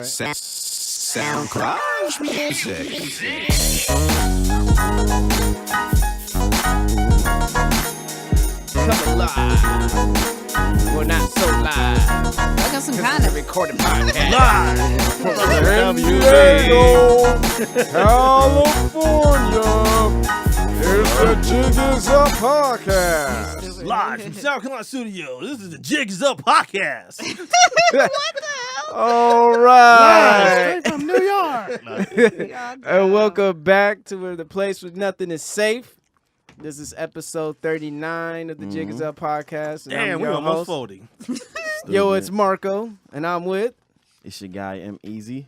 SoundCloud music. Coming live. Well, not so live. I got some kind of Recorded podcast. Live from San Diego, California. It's the Jig Is Up podcast. live from South Carolina Studio. This is the Jig Is Up podcast. All right. Live straight from New York. And welcome back to where the place where nothing is safe. This is episode 39 of the Jig Is Up podcast. And Damn, I'm we your almost host. 40. Yo, it's Marco, and I'm with. It's your guy M-Eezi.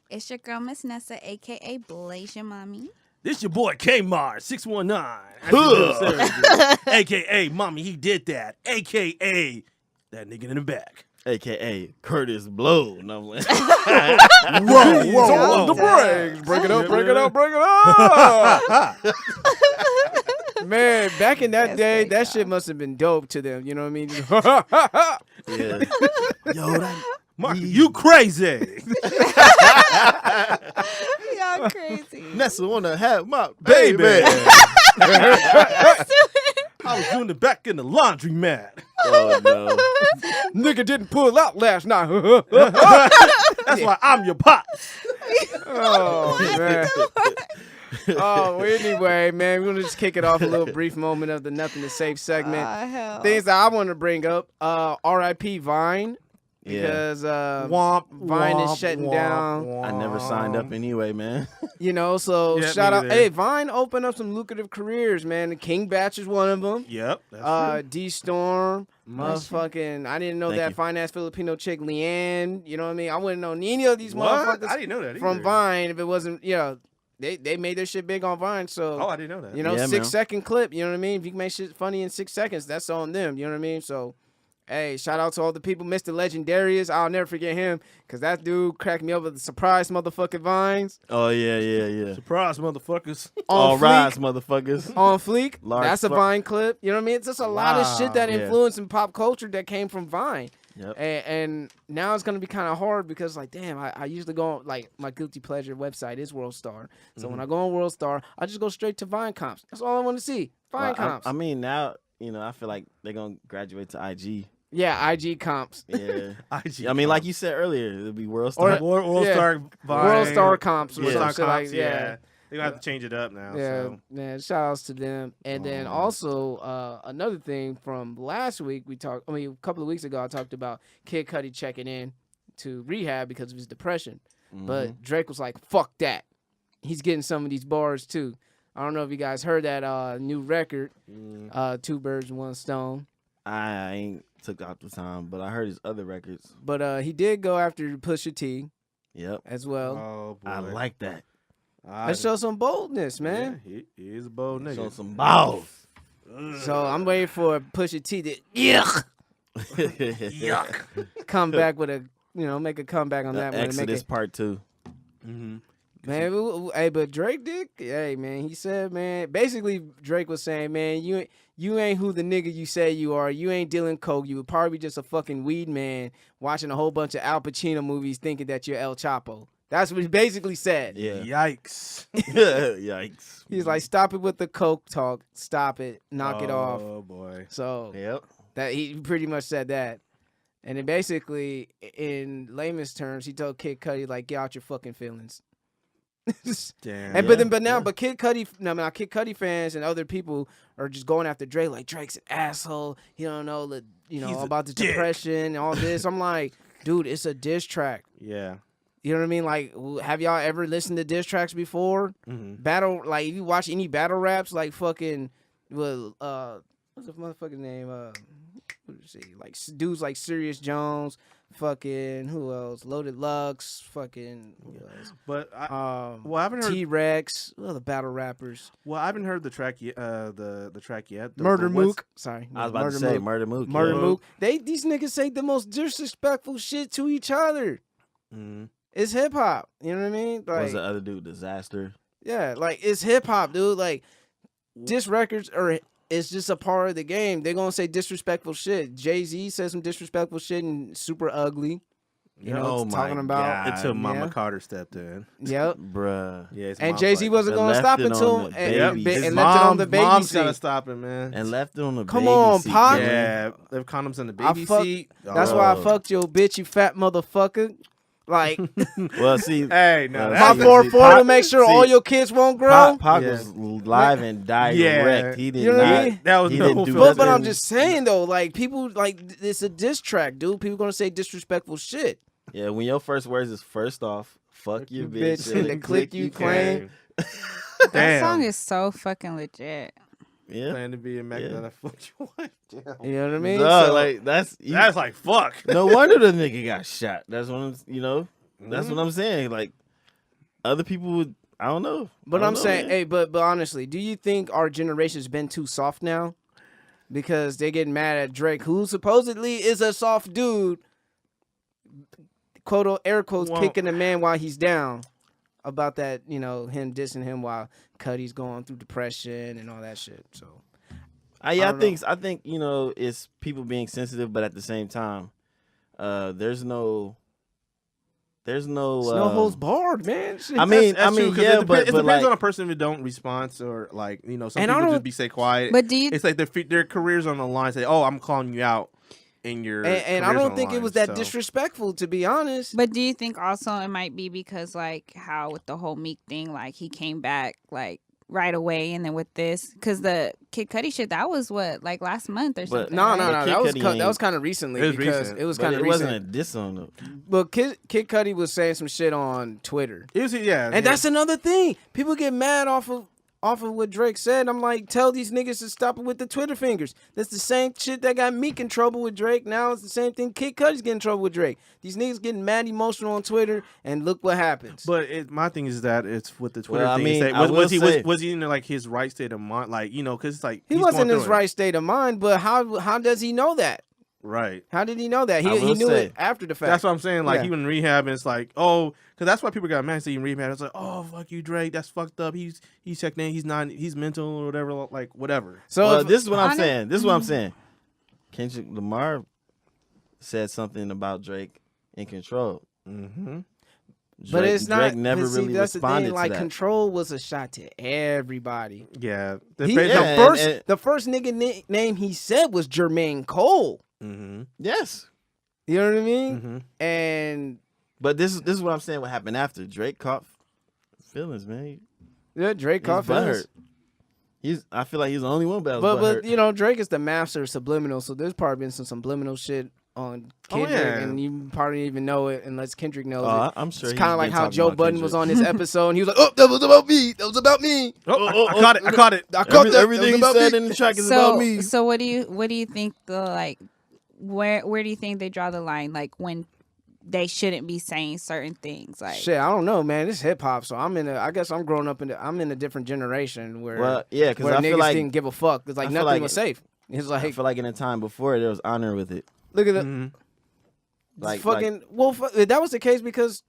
It's your girl, Miss Nessa, a.k.a. Blaze Your Mommy. This your boy Kmart 619. AKA Mommy, he did that. AKA that nigga in the back. AKA Curtis Blow. No, I'm like, Whoa, the brakes. Break it up, break it up, break it up. Man, back in that day, that shit must have been dope to them. You know what I mean? yeah. Yo, that, Mark, you crazy. Y'all crazy. Nessa wanna have my baby. I was doing the back in the laundry mat. Oh no. Nigga didn't pull out last night. That's why I'm your pop. Oh, man. Oh, anyway, man, we're going to just kick it off a little brief moment of the Nothing to Safe segment. Hell. Things that I want to bring up. R.I.P. Vine. Yeah. Because Womp, Vine is womp, shutting womp, down. womp. I never signed up anyway, man. You know, so Yeah, shout me out. neither. Hey, Vine opened up some lucrative careers, man. The King Batch is one of them. Yep, that's true. D-Storm. Motherfucking, I didn't know Thank that you. fine-ass Filipino chick, Leanne. You know what I mean? I wouldn't know any of these What? motherfuckers I didn't know that from either. Vine if it wasn't, you know, they made their shit big on Vine. So, Oh, I didn't know that. you know, Yeah, 6-second clip, you know what I mean? If you can make shit funny in 6 seconds, that's on them, you know what I mean? So, hey, shout out to all the people. Mr. Legendarius, I'll never forget him because that dude cracked me up with the surprise motherfucking Vines. Oh yeah. Surprise, motherfuckers. All On rise, fleek. motherfuckers. On fleek. Large That's a fuck. Vine clip. You know what I mean? It's just a lot of shit that Yeah. influenced in pop culture that came from Vine. Yep. And now it's going to be kind of hard because, like, damn, I usually go on, like, my guilty pleasure website is World Star. So when I go on World Star, I just go straight to Vine comps. That's all I want to see. Vine Well, comps. I mean, now, you know, I feel like they're going to graduate to IG. Yeah, IG comps. Yeah. IG I mean, like you said earlier, it'll be World Star. World yeah. Star Vine. World Star comps or Yeah. some Star shit like comps, yeah. They're going to have to change it up now. Yeah, So. man, shout outs to them. And then also another thing from last week, a couple of weeks ago, I talked about Kid Cudi checking in to rehab because of his depression. But Drake was like, fuck that. He's getting some of these bars too. I don't know if you guys heard that new record, Two Birds, One Stone. I ain't took out the time, but I heard his other records. But he did go after Pusha T Yep. as well. Oh, boy. I like that. That shows some boldness, man. Yeah, he is a bold nigga. Show some balls. So I'm waiting for Pusha T to come back with make a comeback on that one. And make Exodus it, Part 2. Mm-hmm. man, hey, but Drake did. Hey, man, he said, man, basically Drake was saying, man, you ain't who the nigga you say you are. You ain't dealing coke. You were probably just a fucking weed man watching a whole bunch of Al Pacino movies thinking that you're El Chapo. That's what he basically said. Yeah. Yikes. Yikes. He's like, stop it with the coke talk. Stop it. Knock it off. Oh, boy. So Yep. that he pretty much said that. And then basically, in layman's terms, he told Kid Cudi, like, get out your fucking feelings. Damn. And but Kid Cudi fans and other people are just going after Drake, like, Drake's an asshole. He don't know He's a about the dick. depression and all this. I'm like, dude, it's a diss track. Yeah. You know what I mean? Like, have y'all ever listened to diss tracks before? Mm-hmm. Battle, like, if you watch any battle raps, like fucking, what's the motherfucking name? What is he? Like dudes like Sirius Jones, fucking who else? Loaded Lux, fucking who else? But I haven't heard. T-Rex, the battle rappers. Well, I haven't heard the track yet. The track yet. Murder What's- Mook. Sorry, I was about to say Murder Mook. Murder yeah. Mook. These niggas say the most disrespectful shit to each other. Mhm. It's hip hop. You know what I mean? What was Like, the other dude? Disaster. yeah, like it's hip hop, dude. Like, diss records are it's just a part of the game. They're gonna say disrespectful shit. Jay-Z says some disrespectful shit and super ugly. You know, Oh talking my about God. Until Mama yeah. Carter stepped in. Yep. Bruh. Yeah, his And mom's Jay-Z like, wasn't going to left stop it on until the and, baby and seat. left it on the baby mom's seat. gotta stop it, man. And left it on the Come baby on, seat. Pac. man. Yeah, they have condoms in the I baby fuck- seat. That's Oh. why I Bro. fucked your bitch, you fat motherfucker. Like, Well, see, Hey, no, Well, my that's see, 4-4 Pac- to make sure see, all your kids won't grow. Pac Yeah. was live and direct. Yeah. He did You know what I not. mean? That was he no didn't do filter. But I'm nothing. just saying though, like people like it's a diss track, dude. People gonna say disrespectful shit. Yeah, when your first words is first off, fuck your bitch, and the click you claim. That Damn. song is so fucking legit. Yeah, Plan to be a Mac Yeah. that I fucked you with. Damn. You know what I mean? Dog, So- like that's That's like fuck. no wonder the nigga got shot. That's what I'm, that's Mm-hmm. what I'm saying. Like other people would, I don't know. But I don't I'm know, saying, man. hey, but honestly, do you think our generation's been too soft now? Because they're getting mad at Drake, who supposedly is a soft dude, quote air quotes, Well- kicking a man while he's down. About that, him dissing him while Cudi's going through depression and all that shit. So I don't think it's people being sensitive, but at the same time, there's no it's no holds barred, man. Shit. I mean, That's true, 'cause yeah, it depends, but like, on a person who don't respond or like some And I people don't- just be say quiet. But do you It's like their careers on the line. Say, oh, I'm calling you out in your. and I careers don't on think the it line, was that so. disrespectful, to be honest. But do you think also it might be because like how with the whole Meek thing, like he came back like right away, and then with this, because the Kid Cudi shit that was what like last month or But- something. No, right? no, no. Kid That was Cudi that was ain't- kind of recently It was because recent, it was but kind of it recent. wasn't a diss on them. But Kid Cudi was saying some shit on Twitter. It was, yeah, And that's another thing. People get mad off of what Drake said. I'm like, tell these niggas to stop it with the Twitter fingers. That's the same shit that got Meek in trouble with Drake. Now it's the same thing Kid Cudi's getting in trouble with Drake. These niggas getting mad emotional on Twitter, and look what happens. But my thing is that it's with the Twitter Well, I thing. mean, It's like, I will say- was he in like his right state of mind? Like because it's like he he's wasn't going in his through it. right state of mind, but how does he know that? Right. How did he know that? I He will knew say- it after the fact. That's what I'm saying. Like Yeah. he was in rehab, and it's like, oh, because that's why people got mad. Saying rehab, it's like, oh, fuck you, Drake. That's fucked up. He's checked in. He's mental or whatever. Like whatever. So Well, if- this is what I'm Honest- saying. This is what I'm saying. Kendrick Lamar said something about Drake in Control. Mm-hmm. but it's not. Drake never but see, really that's the responded thing. to Like that. Control was a shot to everybody. Yeah. Yeah, The first nigga name he said was Jermaine Cole. Mm-hmm. Yes, You know what I mean? Mm-hmm. And but this is what I'm saying. What happened after Drake caught feelings, man? yeah, Drake He's caught feelings. butthurt. I feel like he's the only one that was But butthurt. Drake is the master of subliminal, so there's probably been some subliminal shit on Kendrick, yeah. and you probably didn't even know it unless Kendrick knows Oh, it. I'm sure. It's kind of like how Joe Budden was on his. his episode, and he was like, "Oh, that was about me. That was about me. Oh, I caught it. I caught it. I caught that. That was Everything he about said me." in the track is so about me. so what do you think the like where do you think they draw the line like when they shouldn't be saying certain things like Shit, I don't know, man. It's hip hop, so I guess I'm growing up I'm in a different generation where Well, yeah, because where I niggas feel like didn't give a fuck. It's like I feel nothing like was safe. It's I like feel like in the time before there was honor with it. look at the Mhm. Like fucking that was the case because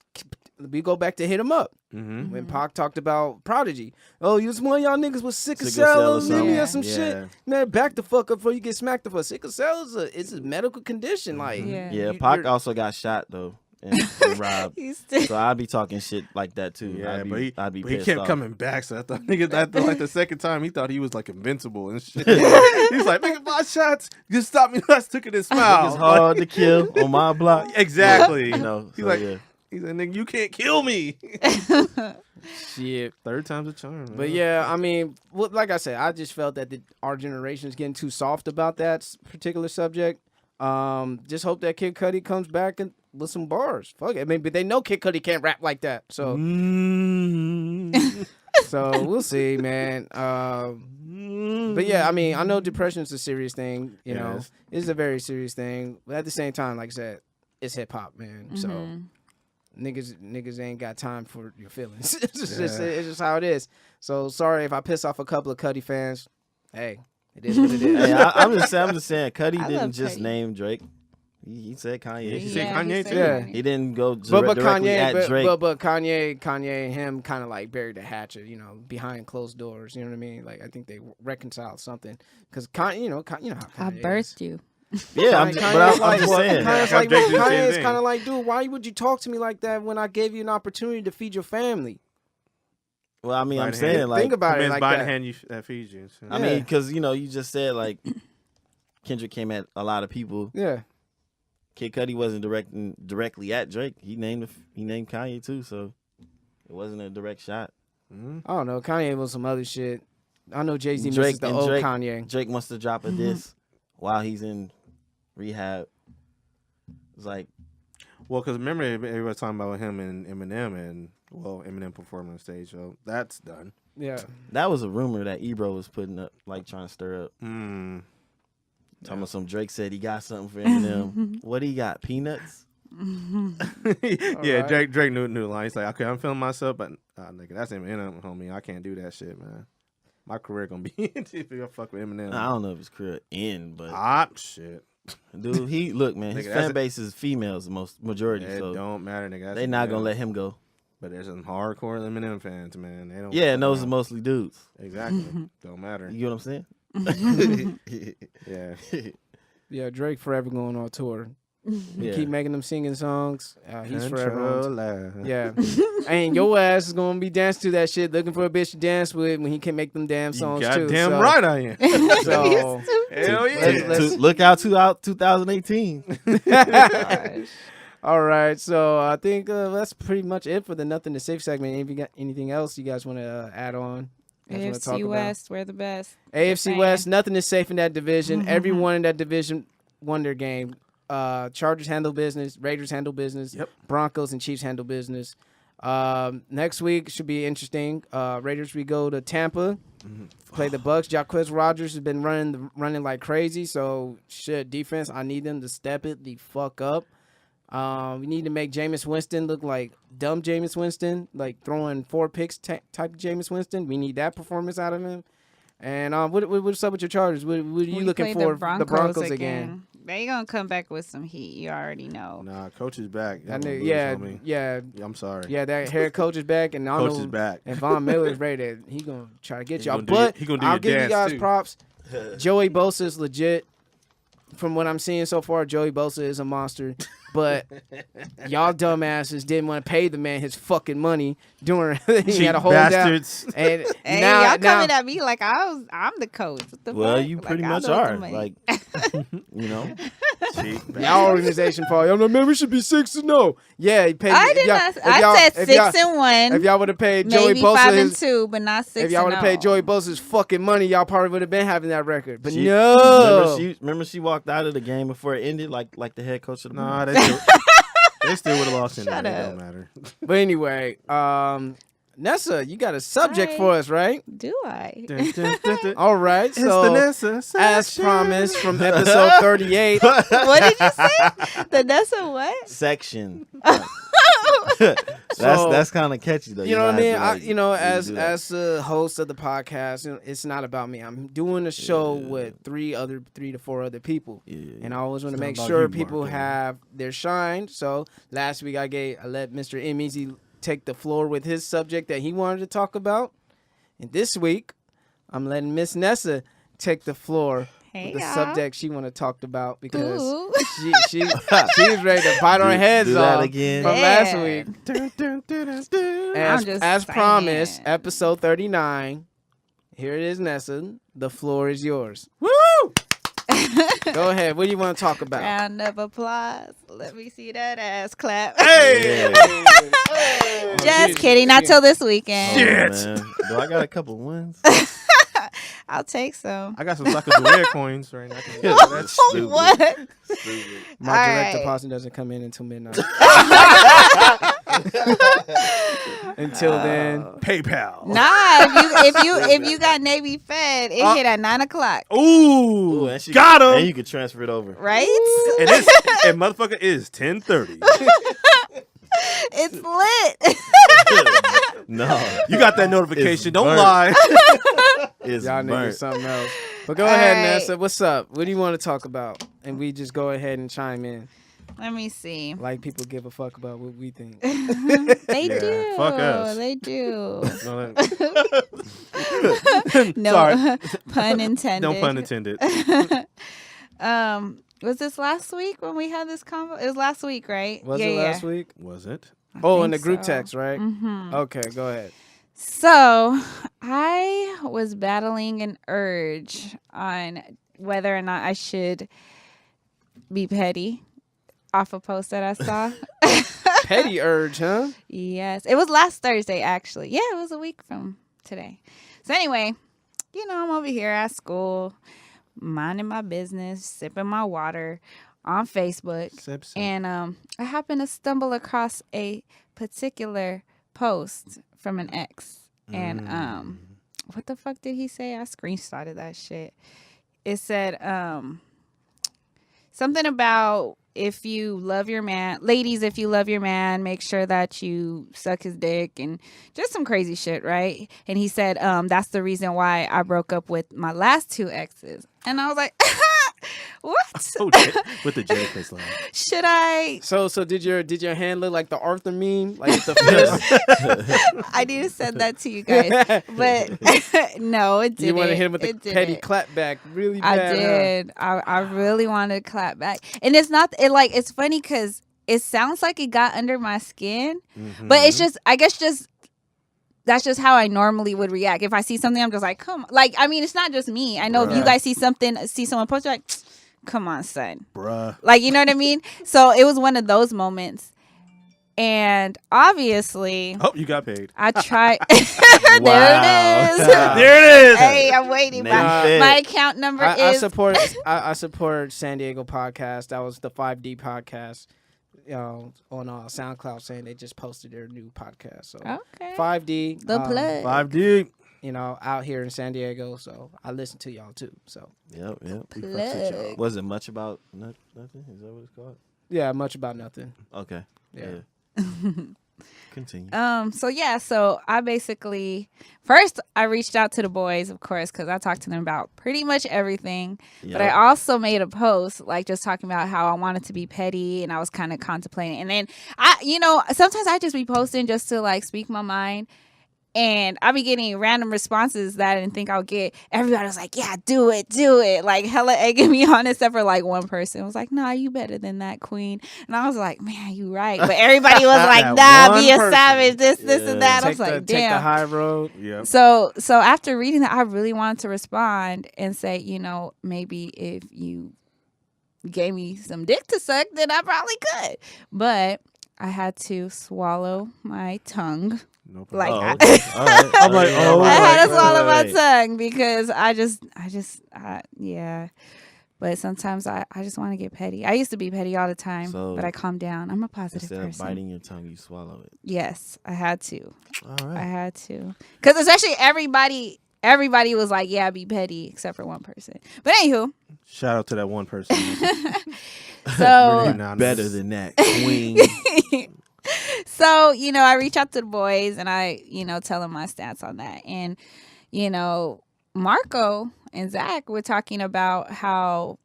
we go back to Hit 'Em Up. Mm-hmm. When Pac talked about Prodigy. Oh, you was one of y'all niggas was sickle Sickle cell cell or or something. some Yeah. shit. Man, back the fuck up before you get smacked the fuck. Sickle cell is a medical condition. Like Yeah. Yeah, you- Pac you're- also got shot though and robbed. He's still- So I'd be talking shit like that too. Yeah, I'd but be, I'd be he pissed kept off. coming back. So I thought nigga after like the second time he thought he was like invincible and shit. He's like, nigga, 5 shots. Just stop me. Let's took it and smile. It's hard to kill on my block. Exactly. You know, He's so like, yeah. he's like, nigga, you can't kill me. shit. Third time's a charm. Man. But yeah, I mean, like I said, I just felt that our generation is getting too soft about that particular subject. Just hope that Kid Cudi comes back and with some bars. Fuck it. I mean, but they know Kid Cudi can't rap like that. So so we'll see, man. But yeah, I mean, I know depression is a serious thing. You know, Yes. it's a very serious thing. But at the same time, like I said, it's hip hop, man. So Mhm. niggas ain't got time for your feelings. It's just how it is. So sorry if I piss off a couple of Cudi fans. Hey, it is what it is. Hey, I'm just saying, Cudi I didn't love just Cudi. name Drake. He said Kanye. He said Kanye said too. Yeah. He didn't go but directly Kanye, at Drake. but Kanye and him kind of like buried the hatchet, you know, behind closed doors. You know what I mean? Like I think they reconciled something because Kanye, you know how I Kanye is. birthed you. Yeah, I'm just saying. Kanye's Drake do the same Kanye's thing. kind of like, dude, why would you talk to me like that when I gave you an opportunity to feed your family? Well, I mean, I'm Biden saying hand. like, Think about it Man's like buying that. the hand that feeds you. So. I mean, because you just said like Kendrick came at a lot of people. Yeah. Kid Cudi wasn't directly at Drake. He named Kanye too, so it wasn't a direct shot. I don't know. Kanye was some other shit. I know Jay-Z misses the old Kanye. Drake wants to drop a diss while he's in rehab. It's like, Well, because remember everybody was talking about him and Eminem, and Eminem performing on stage, so that's done. Yeah. that was a rumor that Ebro was putting up, like trying to stir up. Mm. Talking about some Drake said he got something for Eminem. What he got? Peanuts? Yeah, right. Drake knew the line. He's like, okay, I'm feeling myself, but nigga, that's Eminem, homie. I can't do that shit, man. My career gonna be if I fuck with Eminem. I don't know if his career end, but Shit. dude, man, Nigga, his that's fan base is females, the majority. It So don't matter, nigga. they not gonna let him go. But there's some hardcore Eminem fans, man. They don't. Yeah, and fuck those are around. mostly dudes. Exactly. Don't matter. You get what I'm saying? Yeah. Yeah, Drake forever going on tour. Yeah. Keep making them singing songs. He's forever on. Controller. Yeah. And your ass is going to be dancing to that shit, looking for a bitch to dance with when he can make them damn You songs goddamn too. So, right I am. So, Hell yeah. let's- Look out 2018. all right. So I think that's pretty much it for the Nothing to Safe segment. If you got anything else you guys want to add on? You guys wanna talk AFC about? West, we're the best. AFC Just West, saying. nothing is safe in that division. Everyone in that division won their game. Chargers handle business. Raiders handle business. Yep. Broncos and Chiefs handle business. Next week should be interesting. Raiders, we go to Tampa, play the Bucks. Jacquizz Rodgers has been running like crazy. So shit, defense, I need them to step it the fuck up. We need to make Jameis Winston look like dumb Jameis Winston, like throwing 4 picks type of Jameis Winston. We need that performance out of him. And what's up with your Chargers? What are you We looking play for? The Broncos again. They gonna come back with some heat. You already know. Nah, coach is back. I Y'all knew, gonna yeah, lose on me. yeah, I'm sorry. yeah. That head coach is back, and I Coach know is back. and Von Miller's ready. He gonna try to get He y'all. gonna do But he gonna do I'll your give you dance, guys too. props. Joey Bosa is legit. From what I'm seeing so far, Joey Bosa is a monster. But y'all dumbasses didn't want to pay the man his fucking money during he Cheap had a hold down. bastards. And Hey, now, y'all coming at me like I'm the coach. What the Well, fuck? you Like, pretty I much know the are. money. Like, Cheap y'all organization Paul. Y'all know, man, we should be 6-0. Yeah, he paid. I did y'all- not. if I y'all- said if y'all- 6-1. If y'all would have paid Joey maybe Bosa 5-2, but not 6. if y'all would have paid Joey Bosa's fucking money, y'all probably would have been having that record. But She- no. remember she walked out of the game before it ended, like the head coach of the Nah, Browns? they still would have lost in there. Shut It up. don't matter. But anyway, Nessa, you got a subject Right. for us, right? Do I? Dun, dun, dun, dun. All right. It's So, the Nessa as section. promised from episode 38, What did you say? The Nessa what? Section. So- That's kind of catchy though. you know what I might mean? have to, like, As do that. as a host of the podcast, it's not about me. I'm doing a show with 3 to 4 other people. Yeah. And I always want It's to not make about sure you, people Mark, have their shine. So last week I let Mr. M-Eezi take the floor with his subject that he wanted to talk about. And this week I'm letting Miss Nessa take the floor Hey, with the y'all. subject she wanted to talk about because Ooh. she was ready to bite our heads do that off again. from Yeah. last week. Dun, dun, dun, dun, dun. As, I'm just as promised, saying. episode 39. Here it is, Nessa. The floor is yours. Woo! Go ahead. What do you want to talk about? Round of applause. Let me see that ass clap. Hey! Just kidding. Not till this weekend. Shit. Man. Do I got a couple wins? I'll take some. I got some Sacagawea coins right now. That's stupid. What? My All direct right. deposit doesn't come in until midnight. Until then, PayPal. Nah, if you got Navy Fed, it hit at 9 o'clock, Ooh, Ooh, and she got him. And you could transfer it over. right? And motherfucker is 10:30. It's lit. No, You got that notification. It's Don't burnt. lie. it's y'all niggas burnt. something else. But go ahead, All right. Nessa. What's up? What do you want to talk about? And we just go ahead and chime in. Let me see. Like people give a fuck about what we think. They Yeah, do. fuck us. They do. No, No Sorry. pun intended. no pun intended. Was this last week when we had this convo? It was last week, right? Was it last week? Was it? Oh, in the think group so. text, right? Mm-hmm. Okay, go ahead. So I was battling an urge on whether or not I should be petty off a post that I saw. Petty urge, huh? Yes. It was last Thursday, actually. Yeah, it was a week from today. So anyway, I'm over here at school, minding my business, sipping my water on Facebook. Sip. And I happened to stumble across a particular post from an ex. And what the fuck did he say? I screenshotted that shit. It said something about if you love your man, ladies, if you love your man, make sure that you suck his dick and just some crazy shit, right? And he said that's the reason why I broke up with my last 2 exes. And I was like, what? Oh, with the J face line. Should I? So did your hand look like the Arthur meme, like with the fist? I need to send that to you guys, but no, it didn't. You want to hit him with the petty didn't. clap back, really I bad. did. I really wanted to clap back, and it's funny because it sounds like it got under my skin, but it's just that's just how I normally would react. If I see something, I'm just like, come on. Like, I mean, it's not just me. I know if you guys see someone post, you're like, come on, son. Bruh. Like, you know what I mean? So it was one of those moments. And obviously, Oh, you got paid. I tried. Wow. There it is. There it is. Hey, I'm waiting. Name fit. My account number I is. support San Diego podcast. That was the 5D podcast. On SoundCloud, saying they just posted their new podcast. So Okay. 5D, The plug. 5D. out here in San Diego. So I listen to y'all too. So Yep. we fucks with Plug. y'all. Was it much about nothing? Is that what it's called? Yeah, much about nothing. Okay. Yeah. Continue. So I basically first I reached out to the boys, of course, because I talked to them about pretty much everything. But I also made a post like just talking about how I wanted to be petty, and I was kind of contemplating. And then sometimes I just be posting just to like speak my mind. And I be getting random responses that I didn't think I would get. Everybody was like, yeah, do it. Like, hella egging me on, except for like one person was like, nah, you better than that, queen. And I was like, man, you right. But everybody was like, That nah, one be a person. savage, this and that. I was Take like, the damn. high road. Yeah. So after reading that, I really wanted to respond and say, maybe if you gave me some dick to suck, then I probably could. But I had to swallow my tongue. No Like, problem. All right. I'm like, oh, I had to right, swallow my right. tongue because yeah. But sometimes I just want to get petty. I used to be petty all the time, So, but I calmed down. I'm a positive Instead person. of biting your tongue, you swallow it. Yes, I had to. All I right. had to. Because especially everybody was like, yeah, be petty, except for one person. But anywho, Shout out to that one person. so Anonymous. Better than that, queen. so, I reach out to the boys and I, tell them my stats on that. And, Marco and Zach were talking about how,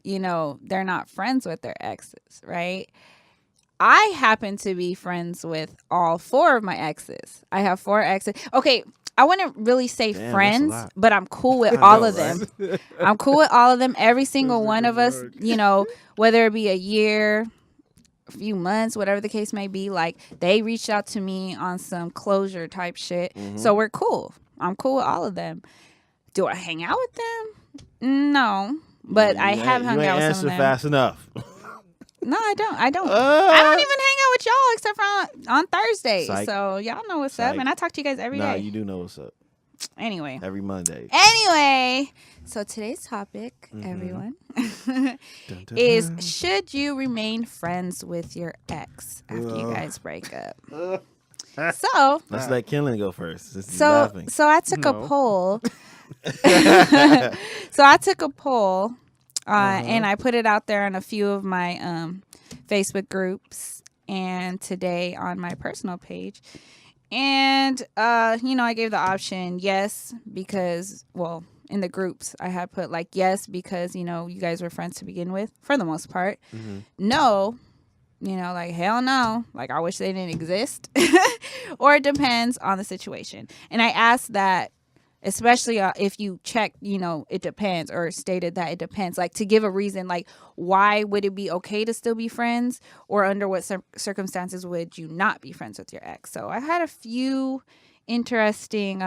they're not friends with their exes, right? I happen to be friends with all 4 of my exes. I have 4 exes. Okay, I wouldn't really say Damn, that's a friends, lot. but I'm cool with I all know, of them. right? I'm cool with all of them. Every single That's a one good of us, word. whether it be a year, a few months, whatever the case may be, like they reached out to me on some closure type shit. So we're cool. I'm cool with all of them. Do I hang out with them? No. But I have hung out with some of them. fast enough. No, I don't. I don't even hang out with y'all except for on Thursdays. Psych. So y'all know what's up. Psych. And I talk to you guys every day. Nah, you do know what's up. Anyway. Every Monday. So today's topic, everyone, Dun, dun, is dun. should you remain friends with your ex after you guys break up? So Let's let Kenlin go first. Since he's laughing. so I took a No. poll. And I put it out there on a few of my Facebook groups and today on my personal page. And, I gave the option yes because, well, in the groups I had put like yes because, you guys were friends to begin with for the most part. No, like hell no. Like I wish they didn't exist. Or it depends on the situation. And I asked that especially if you check, it depends, or stated that it depends, like to give a reason, like why would it be okay to still be friends, or under what circumstances would you not be friends with your ex. So I had a few interesting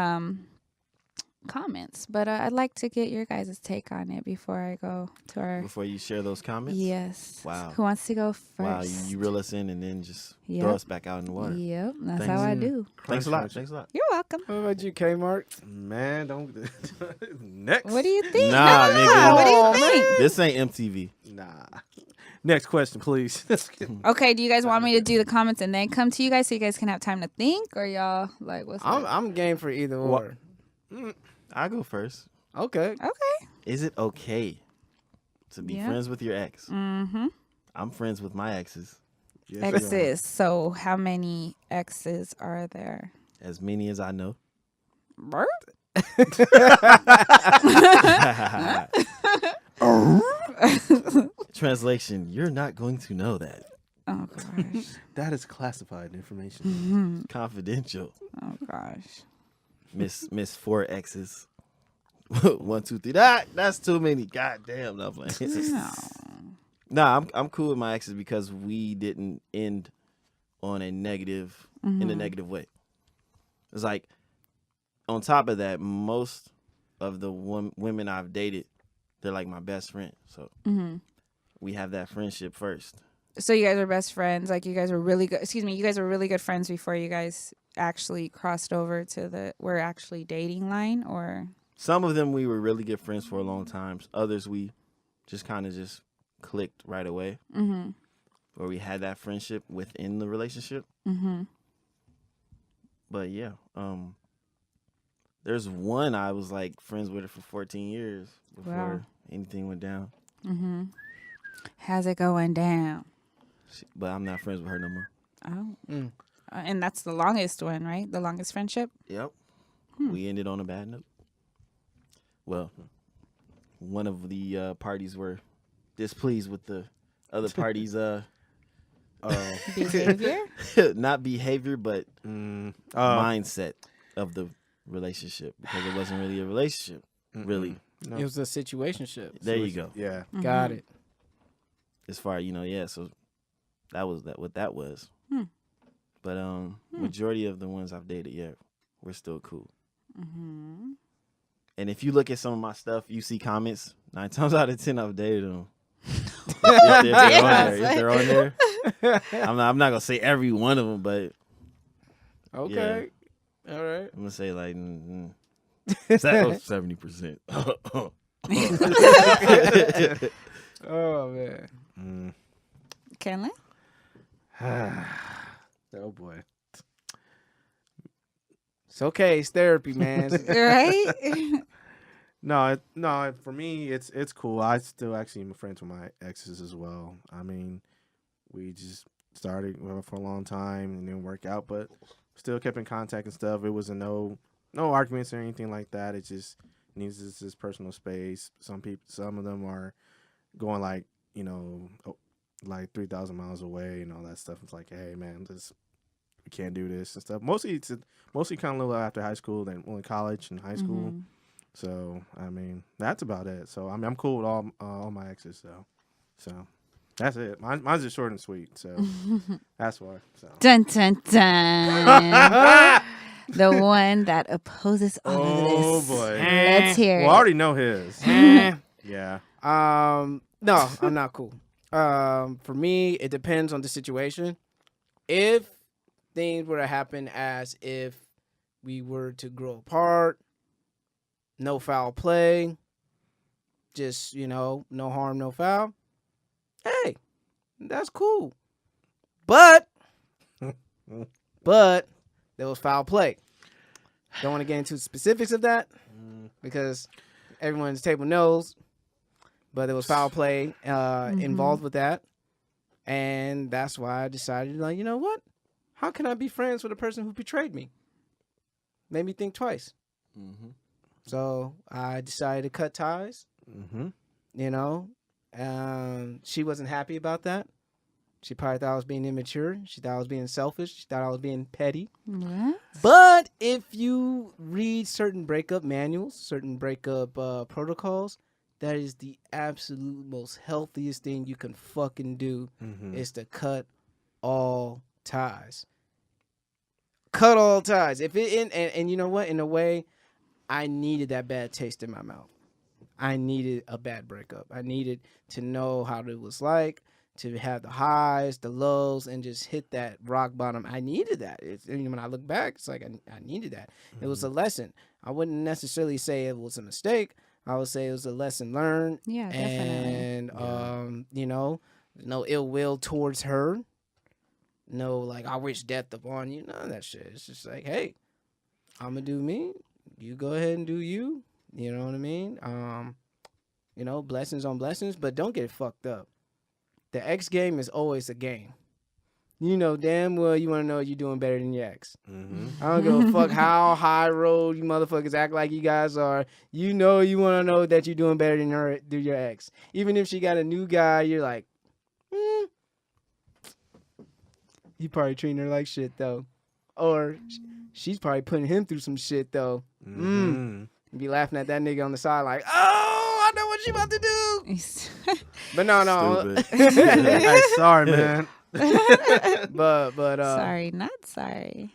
comments, but I'd like to get your guys' take on it before I go to our. Before you share those comments? Yes. Wow. Who wants to go first? Wow, you reel us in and then just throw us back out in the water. Yep, that's Thanks. how I do. Thanks a lot. Thanks a lot. You're welcome. What about you, Kmart? Man, don't. Next. What do you think? Nah, nigga. What do you think? This ain't MTV. Nah. Next question, please. Okay, do you guys want me to do the comments and then come to you guys so you guys can have time to think, or y'all like what's I'm game for either or. I'll go first. Okay. Okay. Is it okay to be friends with your ex? Mm-hmm. I'm friends with my exes. Yes, you are. Exes. So how many exes are there? As many as I know. Bert? Translation, you're not going to know that. Oh gosh. That is classified information. Mm-hmm. Confidential. Oh gosh. Miss 4 exes. 1, 2, 3. That's too many. God damn, no playing. No. Nah, I'm cool with my exes because we didn't end on a negative in a negative way. It's like, on top of that, most of the women I've dated, they're like my best friend. So we have that friendship first. So you guys are best friends. Like you guys were really good. Excuse me. You guys were really good friends before you guys actually crossed over to the we're actually dating line, or Some of them we were really good friends for a long time. Others we just kind of just clicked right away. Mm-hmm. Where we had that friendship within the relationship. Mm-hmm. But yeah, there's one I was like friends with her for 14 years before anything went down. Mm-hmm. How's it going down? But I'm not friends with her no more. Oh. And that's the longest one, right? The longest friendship? Yep. We ended on a bad note. Well, one of the parties were displeased with the other party's Behavior? not behavior, but mindset of the relationship, because it wasn't really a relationship. Really. No. It was a situationship. There you go. Yeah. Got it. As far so that was what that was. But majority of the ones I've dated, we're still cool. Mm-hmm. And if you look at some of my stuff, you see comments. 9 times out of 10, I've dated them. if they're on there, I'm not gonna say every one of them, but Okay. All right. I'm gonna say like 70%. Oh man. Kenley? Oh boy. It's okay. It's therapy, man. Right? No. For me, it's cool. I still actually am friends with my exes as well. I mean, we just started for a long time and didn't work out, but still kept in contact and stuff. It wasn't no arguments or anything like that. It just needs this personal space. Some of them are going like 3,000 miles away and all that stuff. It's like, hey man, we can't do this and stuff. Mostly kind of a little after high school, then only college and high school. Mm-hmm. So I mean, that's about it. So I mean, I'm cool with all my exes. So that's it. Mine's just short and sweet. So that's why. So. Dun dun dun. The one that opposes all of this. Oh boy. Let's hear Well, I it. already know his. Yeah. No, I'm not cool. For me, it depends on the situation. If things were to happen as if we were to grow apart, no foul play, just, no harm, no foul, hey, that's cool. But there was foul play. Don't want to get into specifics of that because everyone at the table knows. But there was foul play involved with that. And that's why I decided, like, you know what? How can I be friends with a person who betrayed me? Made me think twice. Mm-hmm. So I decided to cut ties. Mm-hmm. She wasn't happy about that. She probably thought I was being immature. She thought I was being selfish. She thought I was being petty. What? But if you read certain breakup manuals, certain breakup protocols, that is the absolute most healthiest thing you can fucking do is to cut all ties. Cut all ties. If it and you know what? In a way, I needed that bad taste in my mouth. I needed a bad breakup. I needed to know how it was like to have the highs, the lows, and just hit that rock bottom. I needed that. When I look back, it's like I needed that. It was a lesson. I wouldn't necessarily say it was a mistake. I would say it was a lesson learned. Yeah, definitely. And no ill will towards her. No, like, I wish death upon you. None of that shit. It's just like, hey, I'm gonna do me. You go ahead and do you. You know what I mean? Blessings on blessings, but don't get it fucked up. The ex game is always a game. You know damn well you want to know you're doing better than your ex. I don't give a fuck how high road you motherfuckers act like you guys are. You know you want to know that you're doing better than your ex. Even if she got a new guy, you're like, he probably treating her like shit though. Or she's probably putting him through some shit though. Be laughing at that nigga on the side like, oh, I know what she about to do. But no. Hey, sorry, man. but sorry, not sorry.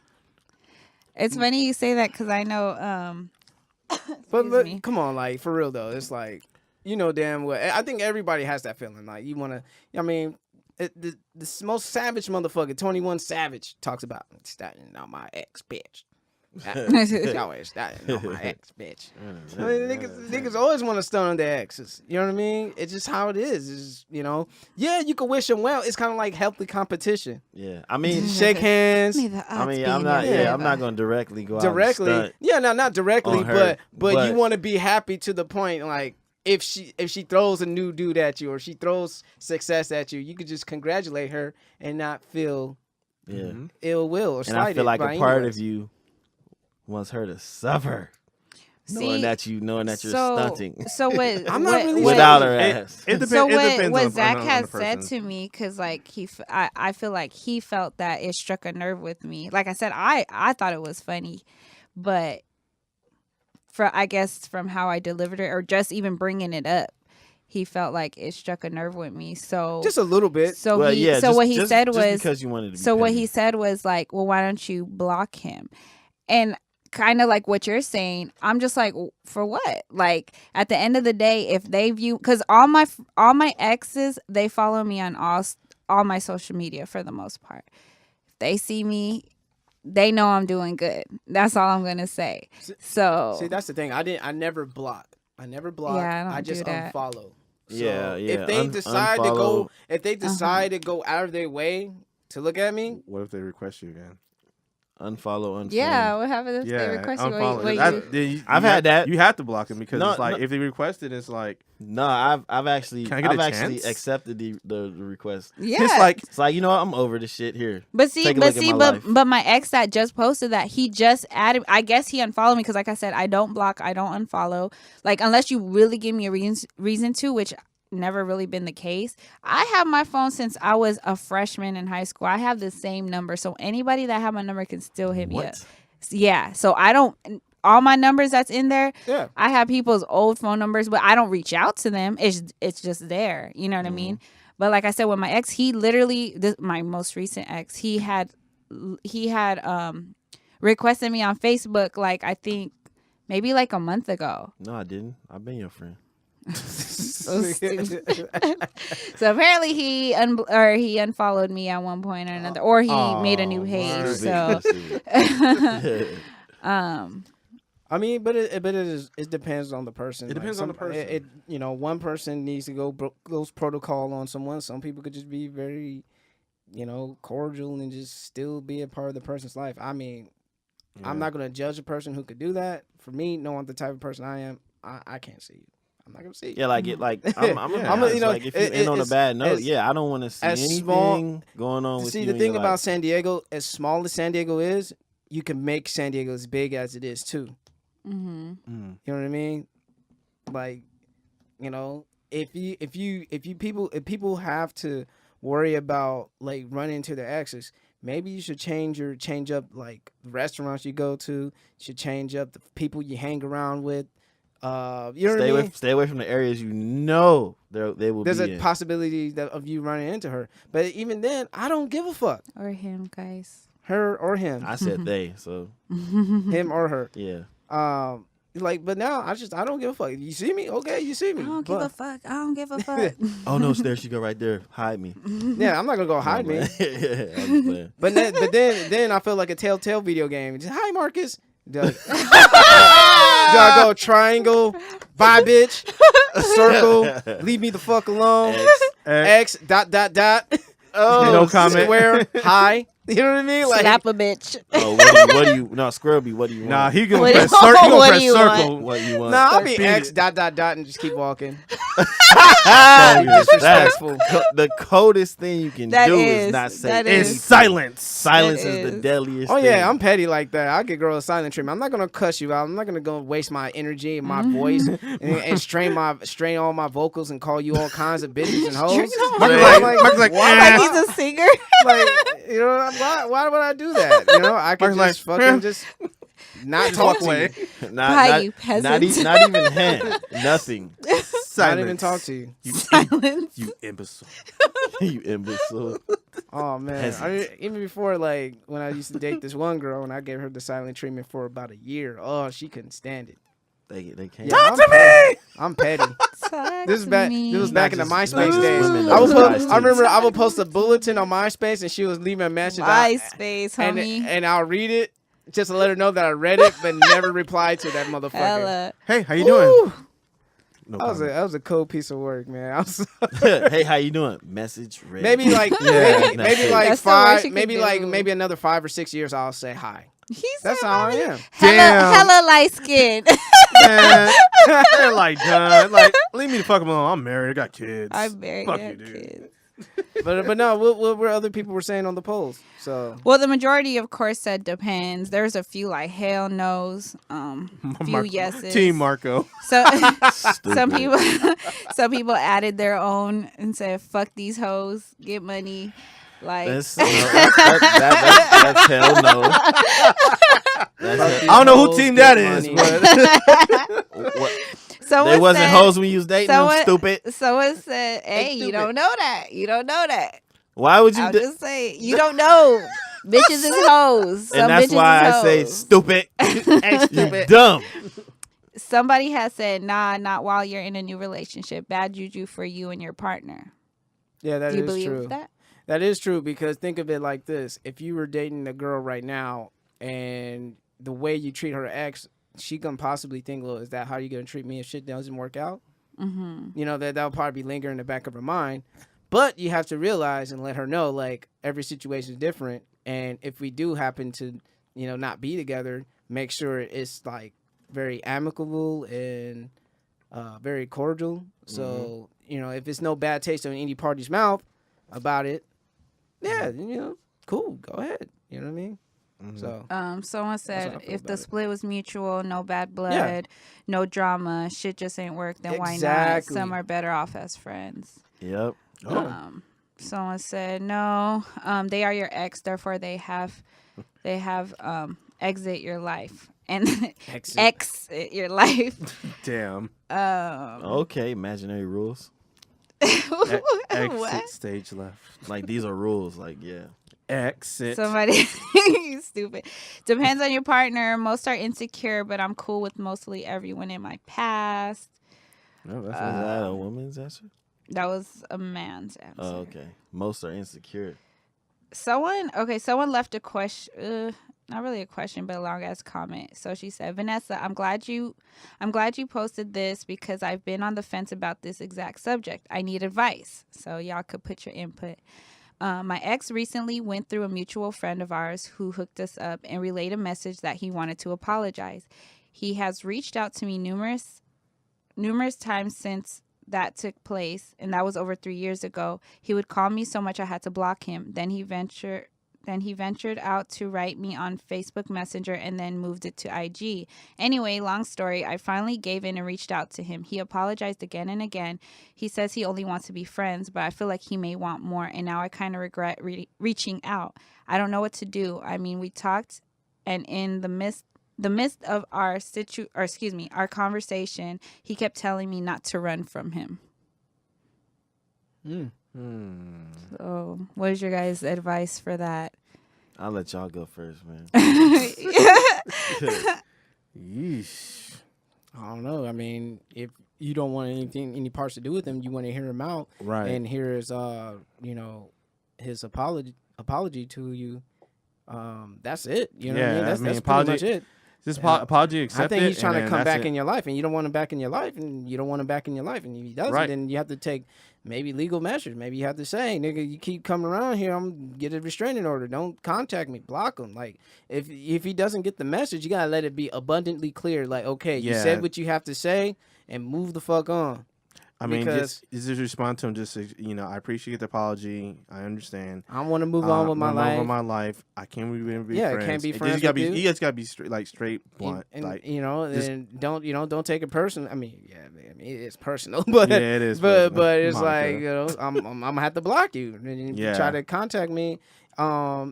It's funny you say that because I know. But come on, like, for real though, it's like, you know damn well. I think everybody has that feeling. Like, you want to. I mean, the most savage motherfucker, 21 Savage, talks about starting on my ex bitch. Always starting on my ex bitch. I mean, niggas always want to stun on their exes. You know what I mean? It's just how it is. It's just, yeah, you can wish them well. It's kind of like healthy competition. Yeah, I mean, shake hands. I mean, I'm not going to directly go out and stunt. Yeah, no, not directly, but you want to be happy to the point, like, if she throws a new dude at you or she throws success at you, you could just congratulate her and not feel ill will or slighted. And I feel like a part of you wants her to suffer, knowing that you're stunting. So what? I'm not really without her ass. It depends. So it depends what on, Zach on has the said person. to me, because like I feel like he felt that it struck a nerve with me. Like I said, I thought it was funny, but I guess from how I delivered it or just even bringing it up, he felt like it struck a nerve with me. So just a little bit. So what he said was because you wanted to be so what petty. he said was like, well, why don't you block him? And kind of like what you're saying, I'm just like, for what? Like, at the end of the day, if they view, because all my exes, they follow me on all my social media for the most part. If they see me, they know I'm doing good. That's all I'm gonna say. So see, that's the thing. I never block. Yeah, I just do that. So, unfollow. If they decide to go out of their way to look at me, What if they request you again? unfollow, unfriend. yeah, what happens if they request you? unfollow. I've had that. You have to block them because No, it's like no. if they request it, it's like No, I've actually Can I get a actually chance? accepted the request. Yeah, it's like You know what? I'm over this shit here. But Take a look at my life. my ex that just posted that, he just added, I guess he unfollowed me because like I said, I don't block, I don't unfollow. Like, unless you really give me a reason to, which never really been the case. I have my phone since I was a freshman in high school. I have the same number. So anybody that have my number can still hit me up. Yeah. So I don't, all my numbers that's in there, yeah. I have people's old phone numbers, but I don't reach out to them. It's just there. You know what I mean? But like I said, with my ex, he literally, my most recent ex, he had requested me on Facebook, like, I think maybe like a month ago. No, I didn't. I've been your friend. So stupid. So apparently he unfollowed me at one point or another, or he made a new page. Word. So I mean, but it depends on the person. It depends on the person. One person needs to goes protocol on someone. Some people could just be very, cordial and just still be a part of the person's life. I mean, I'm not gonna judge a person who could do that. For me, knowing the type of person I am, I can't see you. I'm not gonna see you. Yeah, like if you end on a bad note, I don't want to see anything going on with you. See, the thing about San Diego, as small as San Diego is, you can make San Diego as big as it is too. mm-hmm. You know what I mean? Like, if people have to worry about like running into their exes. Maybe you should change up like restaurants you go to. You should change up the people you hang around with. You know what I mean? Stay away from the areas you know they will There's be a in. possibility of you running into her. But even then, I don't give a fuck. Or him, guys. Her or him. I said they, so Him or her. yeah. Like, but now I don't give a fuck. You see me? Okay, you see me. I don't give a fuck. I don't give a fuck. Oh no, there she go right there. Hide me. Yeah, I'm not gonna go hide me. I'm just playing. But then I feel like a Telltale video game. Just, hi, Marcus. Do I go triangle, bye, bitch, circle, leave me the fuck alone, X, dot. Oh, no comment. Square, hi. You know what I mean? Like, Slap a bitch. Oh, what do you? No, Scrubby. What do you want? Nah, he gonna What press do- circle. He gonna what press do you circle. What you want? nah, I'll be Beat X, it. dot, and just keep walking. That's Disrespectful. the coldest thing you can That do is- is not say that It's anything. silence. Silence That is the is. deadliest. Oh yeah, thing. I'm petty like that. I get girl a silent treatment. I'm not gonna cuss you out. I'm not gonna go waste my energy and my voice and strain all my vocals and call you all kinds of bitches and hoes. Marcus like, Like he's a singer. Like, you know, why would I do that? You know, I could Mark's just like, fucking just not talk to away. you. Hi, you peasant. Not even hand. Nothing. Not even talk to you. Silence. You imbecile. You imbecile. Oh man, Peasant. I mean, even before like when I used to date this one girl and I gave her the silent treatment for about a year. Oh, she couldn't stand it. They can't. Yeah, I'm petty. I'm petty. Talk This is to back. me. This was back in the Not just MySpace days. women, I those guys, too. remember I would post a bulletin on MySpace and she was leaving a message. MySpace, and, homie. and I'll read it just to let her know that I read it, but never replied to that motherfucker. Hella. Hey, how you doing? Woo! No That comment. was a cool piece of work, man. I was Hey, how you doing? Message read. maybe like Yeah, maybe that's like That's the worst five, you could maybe like do. maybe another 5 or 6 years. I'll say hi. He's That's how I am. Damn. hella light skinned. Man, they're like done. Like, leave me the fuck alone. I'm married. I got kids. I'm married. Fuck I you, have dude. kids. But no, what were other people were saying on the polls? So Well, the majority, of course, said depends. There's a few like hell no's, few Marco. yeses. Team Marco. So Stupid. some people added their own and said, "Fuck these hoes, get money." Like That's hell no. That's I don't know who Hoes team get that is, money. but what? someone They wasn't said, hoes when you was dating them, someone- stupid. Someone said, "Hey, you stupid. don't know that. You don't know that." Why would you I'll do? just say, you don't know. Bitches is hoes. Some And that's bitches why is I say hoes. stupid. You dumb. Somebody has said, "Nah, not while you're in a new relationship. Bad juju for you and your partner." yeah, that Do you is believe true. that? That is true because think of it like this: if you were dating a girl right now and the way you treat her ex, she can possibly think, "Well, is that how you gonna treat me if shit doesn't work out?" Mm-hmm. You know, that'll probably be lingering in the back of her mind. But you have to realize and let her know, like, every situation is different. And if we do happen to, you know, not be together, make sure it's, like, very amicable and very cordial. So, you know, if it's no bad taste in any party's mouth about it, yeah, you know, cool, go ahead. You know what I mean? So, Someone how I said, feel if the about it. split was mutual, no bad blood, no drama, shit just ain't work, then why not? Exactly. Some are better off as friends. Yep. Someone said no. They are your ex, therefore they have exit your life and exit your life. damn. Okay, imaginary rules. Exit What? stage left. Like these are rules. Like yeah. Exit. Somebody, you stupid. Depends on your partner. Most are insecure, but I'm cool with mostly everyone in my past. No, that's Is that a woman's answer? That was a man's answer. Oh, okay. Most are insecure. Someone left a question, not really a question, but a long ass comment. So she said, "Vanessa, I'm glad you posted this because I've been on the fence about this exact subject. I need advice." So y'all could put your input. My ex recently went through a mutual friend of ours who hooked us up and relayed a message that he wanted to apologize. He has reached out to me numerous times since that took place, and that was over 3 years ago. He would call me so much I had to block him. Then he ventured Then he ventured out to write me on Facebook Messenger and then moved it to IG. Anyway, long story, I finally gave in and reached out to him. He apologized again and again. He says he only wants to be friends, but I feel like he may want more, and now I kind of regret reaching out. I don't know what to do. I mean, we talked, and in the midst of our our conversation, he kept telling me not to run from him. So, what is your guys' advice for that? I'll let y'all go first, man. Yeesh. I don't know. I mean, if you don't want any parts to do with him, you want to hear him out, Right. and hear his his apology to you. That's it. You know what I mean? That's pretty much it. Just apology I accepted. think he's trying to come back in in your life, and you don't want him back in your life, and you don't want him back in your life, and if he doesn't, Right. then you have to take maybe legal measures. Maybe you have to say, nigga, you keep coming around here, I'm gonna get a restraining order. Don't contact me. Block him. Like, if he doesn't get the message, you gotta let it be abundantly clear. Like, okay, you Yeah. said what you have to say, and move the fuck on. I mean, because just respond to him. Just I appreciate the apology. I understand. I want to move on with my I'm life. over my life. I can't be Yeah, friends. can't be It friends just gotta with be. you. You just gotta be straight blunt. And like and just- don't take it personal. I mean, it's personal, but Yeah, it is But personal. it's Monica. like I'm gonna have to block you. And if you try Yeah. to contact me,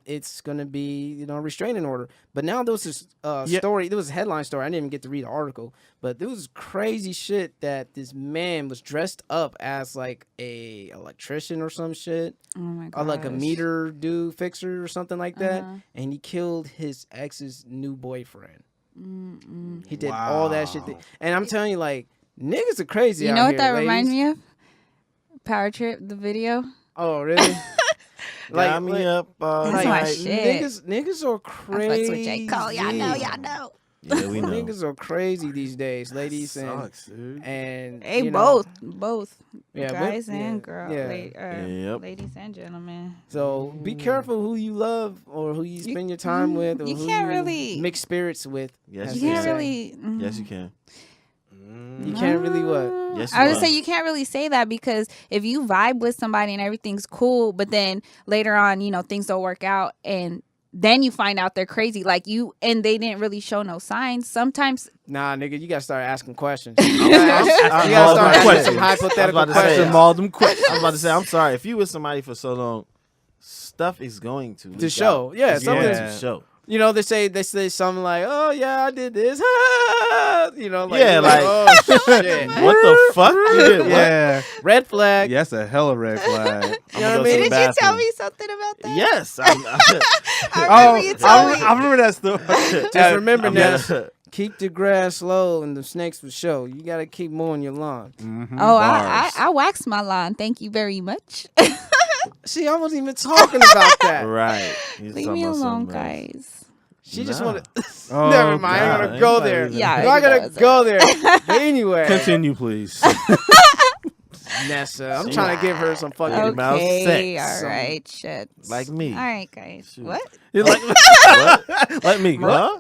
it's gonna be a restraining order. But now there was this story. There was a headline story. I didn't even get to read the article, but there was crazy shit that this man was dressed up as like a electrician or some shit, Oh my god. or like a meter fixer or something like that, Uh-huh. and he killed his ex's new boyfriend. Mm-mm. He did all that shit, Wow. and I'm telling you, like, niggas are crazy. You out know what here, that ladies. reminds me of? Power Trip, the video. Oh, really? Got me up all That's my night. shit. Niggas are I crazy. fucks with J. Cole. Y'all know. Yeah, we know. Niggas are crazy these days, ladies, Sucks, dude. and Hey, you know, both. Yeah, Guys but- and yeah, girls. yeah. Yep. Ladies and gentlemen. So be careful who you love or who you spend your time with, or you who can't you really- mix spirits with. Yes, as You they can't say. really. Yes, you can. You can't really what? Yes, I you was just can. say you can't really say that because if you vibe with somebody and everything's cool, but then later on, things don't work out and then you find out they're crazy, like you, and they didn't really show no signs. Sometimes, Nah, nigga, you gotta start asking questions. I'm- You gotta start asking some hypothetical I was about to say, questions. Some all them questions. I was about to say, I'm sorry. If you with somebody for so long, stuff is going to leak show. out. Yeah, It's something- going to show. They say something like, "Oh yeah, I did this." Yeah, you're like- oh shit, What the fuck? You did what? Yeah. red flag. Yeah, that's a hella red flag. You know what I I'm gonna go mean? to the did you tell bathroom. me something about that? Yes. I remember you told me. I remember that story. Just remember, I'm Ness, gonna- keep the grass low and the snakes will show. You gotta keep mowing your lawn. Oh, Bars. I waxed my lawn. Thank you very much. See, I wasn't even talking about that. Right. He's Leave talking me about alone, something else. guys. She just Nah. wanted. Oh, Never mind. I'm God. gonna go Ain't there. nobody Yeah, I'm he not gonna does. go there. But anyway, Continue, please. Nessa, I'm trying to give her some fucking. Okay. about Okay, sex. all right, shit. Like me. All right, guys. Shoot. What? What? Like me. Huh?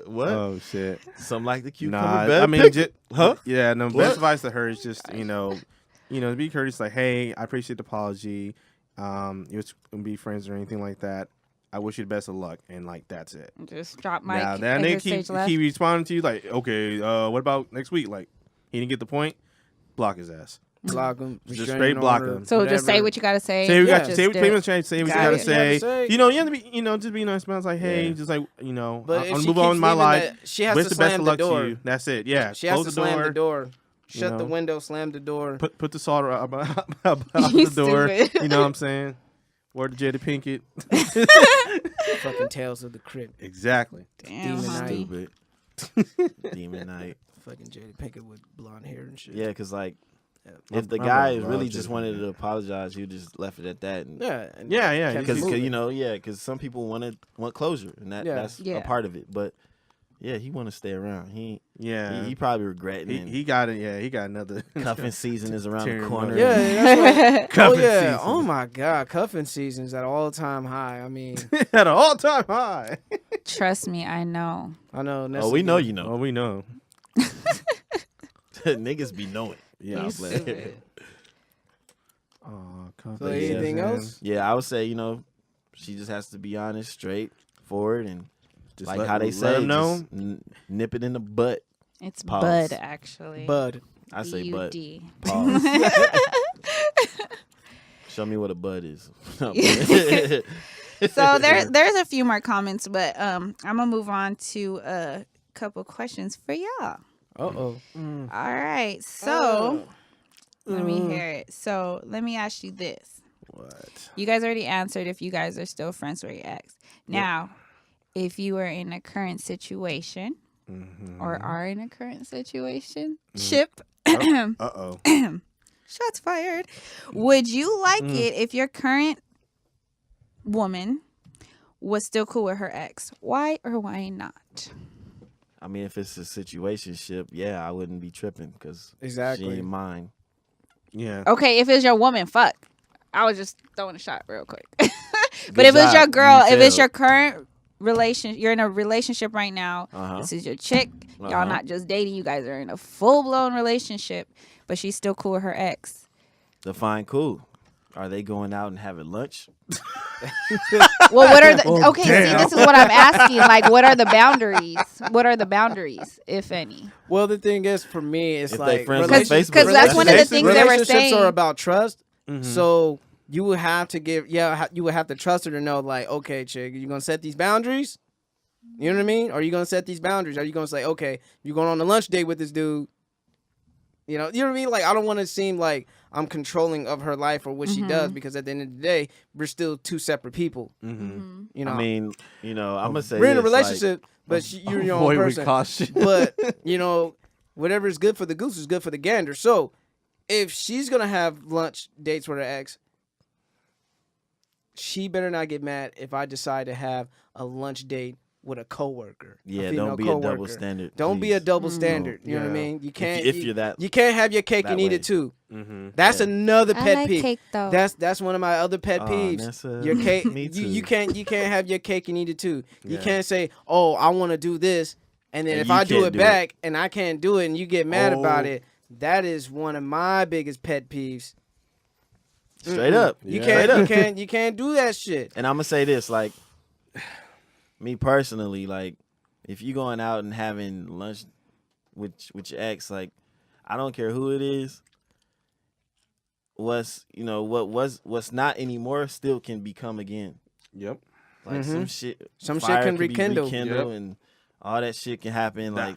What? Oh shit. Something like the cucumber Nah, bed I mean, pickle. Huh? Yeah, no. What? Best advice to her is just to be courteous. Like, hey, I appreciate the apology. You wouldn't be friends or anything like that. I wish you the best of luck, and like that's it. Just drop my. Now that nigga keep responding to you like, okay, what about next week? Like, he didn't get the point. Block his ass. Block him. Just restraining straight block order, him. So just say whatever. what you gotta say. Say what you got. Just Say what do pretty it. much say what you Got gotta it. say. You have to be. Just be nice. Man, it's like, hey, Yeah. just like But I'm if gonna she move on keeps with my leaving life. that, she has Wish to the best slam of the luck to door. you. That's it. Yeah. She has Close to the slam door. the door. Shut the know. window. Slam the door. Put the salt out You the door. stupid. You know what I'm saying? Word to Jada Pinkett. Fucking Tales of the Crypt. Exactly. Damn, Demon honey. Night. Stupid. Demon Night. Fucking Jada Pinkett with blonde hair and shit. Yeah, because like, Yeah. if the I guy love really Jada just wanted Pinkett. to apologize, you just left it at that. And Yeah. and Yeah, kept because it Because moving. because some people want closure, and Yeah. that's Yeah. a part of it. But yeah, he want to stay around. Yeah. He probably regretting it. He got it. Yeah, he got another Cuffing season is around the Tearing corner. money. Yeah, that's what. Cuffing yeah. season. Oh my God, cuffing season's at all time high. I mean, at an all-time high. Trust me, I know. I know. Oh, we know you Oh, know. we know. Niggas be knowing. Yeah. You I'm stupid. Oh, So anything else? Yeah, I would say She just has to be honest, straightforward, and Just like let, how they let say, them know. just nip it in the butt. It's Pause. bud, actually. Bud. I say butt. B-U-D. Pause. Show me what a bud is. So there's a few more comments, but I'm gonna move on to a couple questions for y'all. Uh-oh. All right, so let me hear it. So let me ask you this: What? you guys already answered if you guys are still friends with your ex. Now, if you are in a current situation or are in a current situation, ship. Uh-oh. Shots fired. Would you like it if your current woman was still cool with her ex? Why or why not? I mean, if it's a situationship, yeah, I wouldn't be tripping because Exactly. she ain't mine. Yeah. Okay, if it's your woman, fuck. I was just throwing a shot real quick. But Good if it's your job. girl, You if it's failed. your current relation, you're in a relationship right now. Uh-huh. This is your chick. Y'all Uh-huh. not just dating. You guys are in a full-blown relationship, but she's still cool with her ex. Define cool. Are they going out and having lunch? Well, what are the Oh, see, damn. this is what I'm asking. Like, what are the boundaries? What are the boundaries, if any? Well, the thing is, for me, it's If they like friends on relationships- Facebook, because that's one of the relationships- things they were relationships saying. are about trust. Mhm. So you would have to give, you would have to trust her to know, like, okay, chick, you gonna set these boundaries? You know what I mean? Are you gonna set these boundaries? Are you gonna say, okay, you're going on a lunch date with this dude? You know what I mean? Like, I don't want to seem like I'm controlling of her life or what she does, because at the end of the day, we're still two separate people. Mm-hmm. You know, I mean, I'm gonna say we're in a this, like, relationship, but you're your own person. caution. But whatever is good for the goose is good for the gander. So if she's gonna have lunch dates with her ex, she better not get mad if I decide to have a lunch date with a coworker. yeah, female don't be a coworker. double standard. Don't be a please. double standard. You know what I Yeah. mean? You can't. If you're that, you can't have your cake that and eat way. it too. Mm-hmm. That's Yeah. another I pet like peeve. cake though. That's one of my other pet Oh, peeves. Nessa, Your cake, me too. you can't have your cake and eat it too. You Yeah. can't say, "Oh, I want to do this," and then And if you I do can't it do back and I can't do it, and you get mad about Oh. it, that is one of my biggest pet peeves. Straight up. You Yeah. you can't do that shit. And I'm gonna say this, like, me personally, like, if you going out and having lunch with your ex, like, I don't care who it is. What's not anymore still can become again. Yep. Like some shit, Some shit fire can be rekindle. Yep. and all that shit can happen. Like,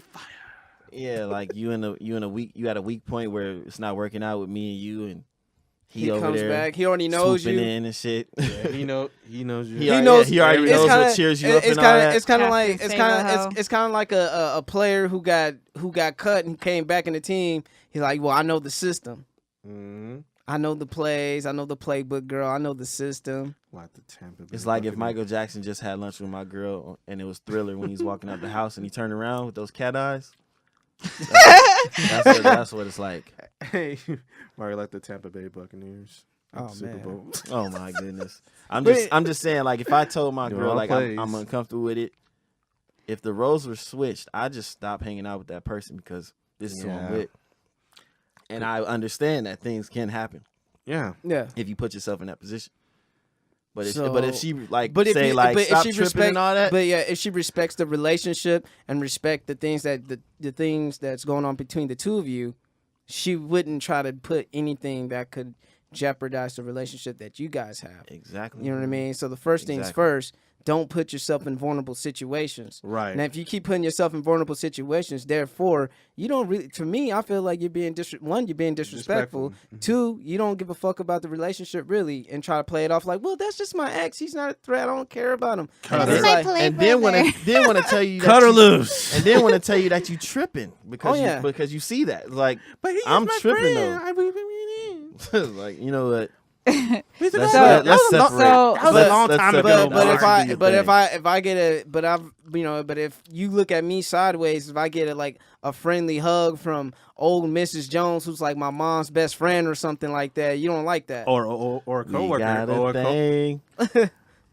yeah, like you at a weak point where it's not working out with me and you, and He over comes there back. He already knows swooping you. in and shit. Yeah, he knows you. He knows- he already it's knows kinda- what cheers you up It's and all that. it's kind of Captain like Save-A-Ho. it's kind of like a player who got cut and came back in the team. He's like, well, I know the system. Mm-hmm. I know the plays. I know the playbook, girl. I know the system. Like the Tampa Bay It's like if Buccaneers. Michael Jackson just had lunch with my girl and it was Thriller when he's walking out the house and he turned around with those cat eyes. That's what it's like. Hey, Mario, like the Tampa Bay Buccaneers. Oh, Super man. Bowl. Oh my goodness. I'm But- just saying, like, if I told my Doing girl all like plays. I'm uncomfortable with it, if the roles were switched, I just stop hanging out with that person because this is who I'm Yeah. with. And I understand that things can happen Yeah. Yeah. if you put yourself in that position. But if So- she like But if say you, like but stop if she tripping respect, and all that, but yeah, if she respects the relationship and respect the things that the things that's going on between the two of you, she wouldn't try to put anything that could jeopardize the relationship that you guys have. exactly. You know what I mean? So the first things Exactly. first, don't put yourself in vulnerable situations. Right. Now, if you keep putting yourself in vulnerable situations, therefore, you don't really. To me, I feel like you're being you're being disrespectful. Disrespectful. Two, you don't give a fuck about the relationship really, and try to play it off like, well, that's just my ex. He's not a threat. I don't care about him. Cut And her. it's My like, play And then brother. want to tell you that Cut her you- loose. and then want to tell you that you tripping because Oh, yeah. because you see that like But he's I'm my tripping, friend. though. like, you know what? Let's Let's So- separate. that was a Let's- long let's time separate ago. but but if Mark, I do your but if thing. I get a but I've but if you look at me sideways, if I get a friendly hug from old Mrs. Jones, who's like my mom's best friend or something like that, you don't like that. or a You coworker got a or a thing.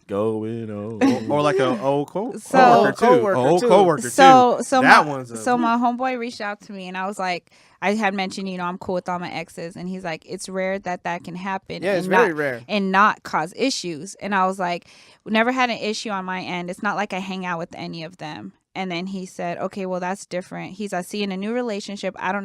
Going on. Or like an old So- coworker too. So That my one's a- so my homeboy reached out to me and I was like, I had mentioned, I'm cool with all my exes, and he's like, it's rare that can happen. Yeah, it's and very not, rare. and not cause issues. And I was like, we never had an issue on my end. It's not like I hang out with any of them. And then he said, okay, well that's different. I see in a new relationship. I don't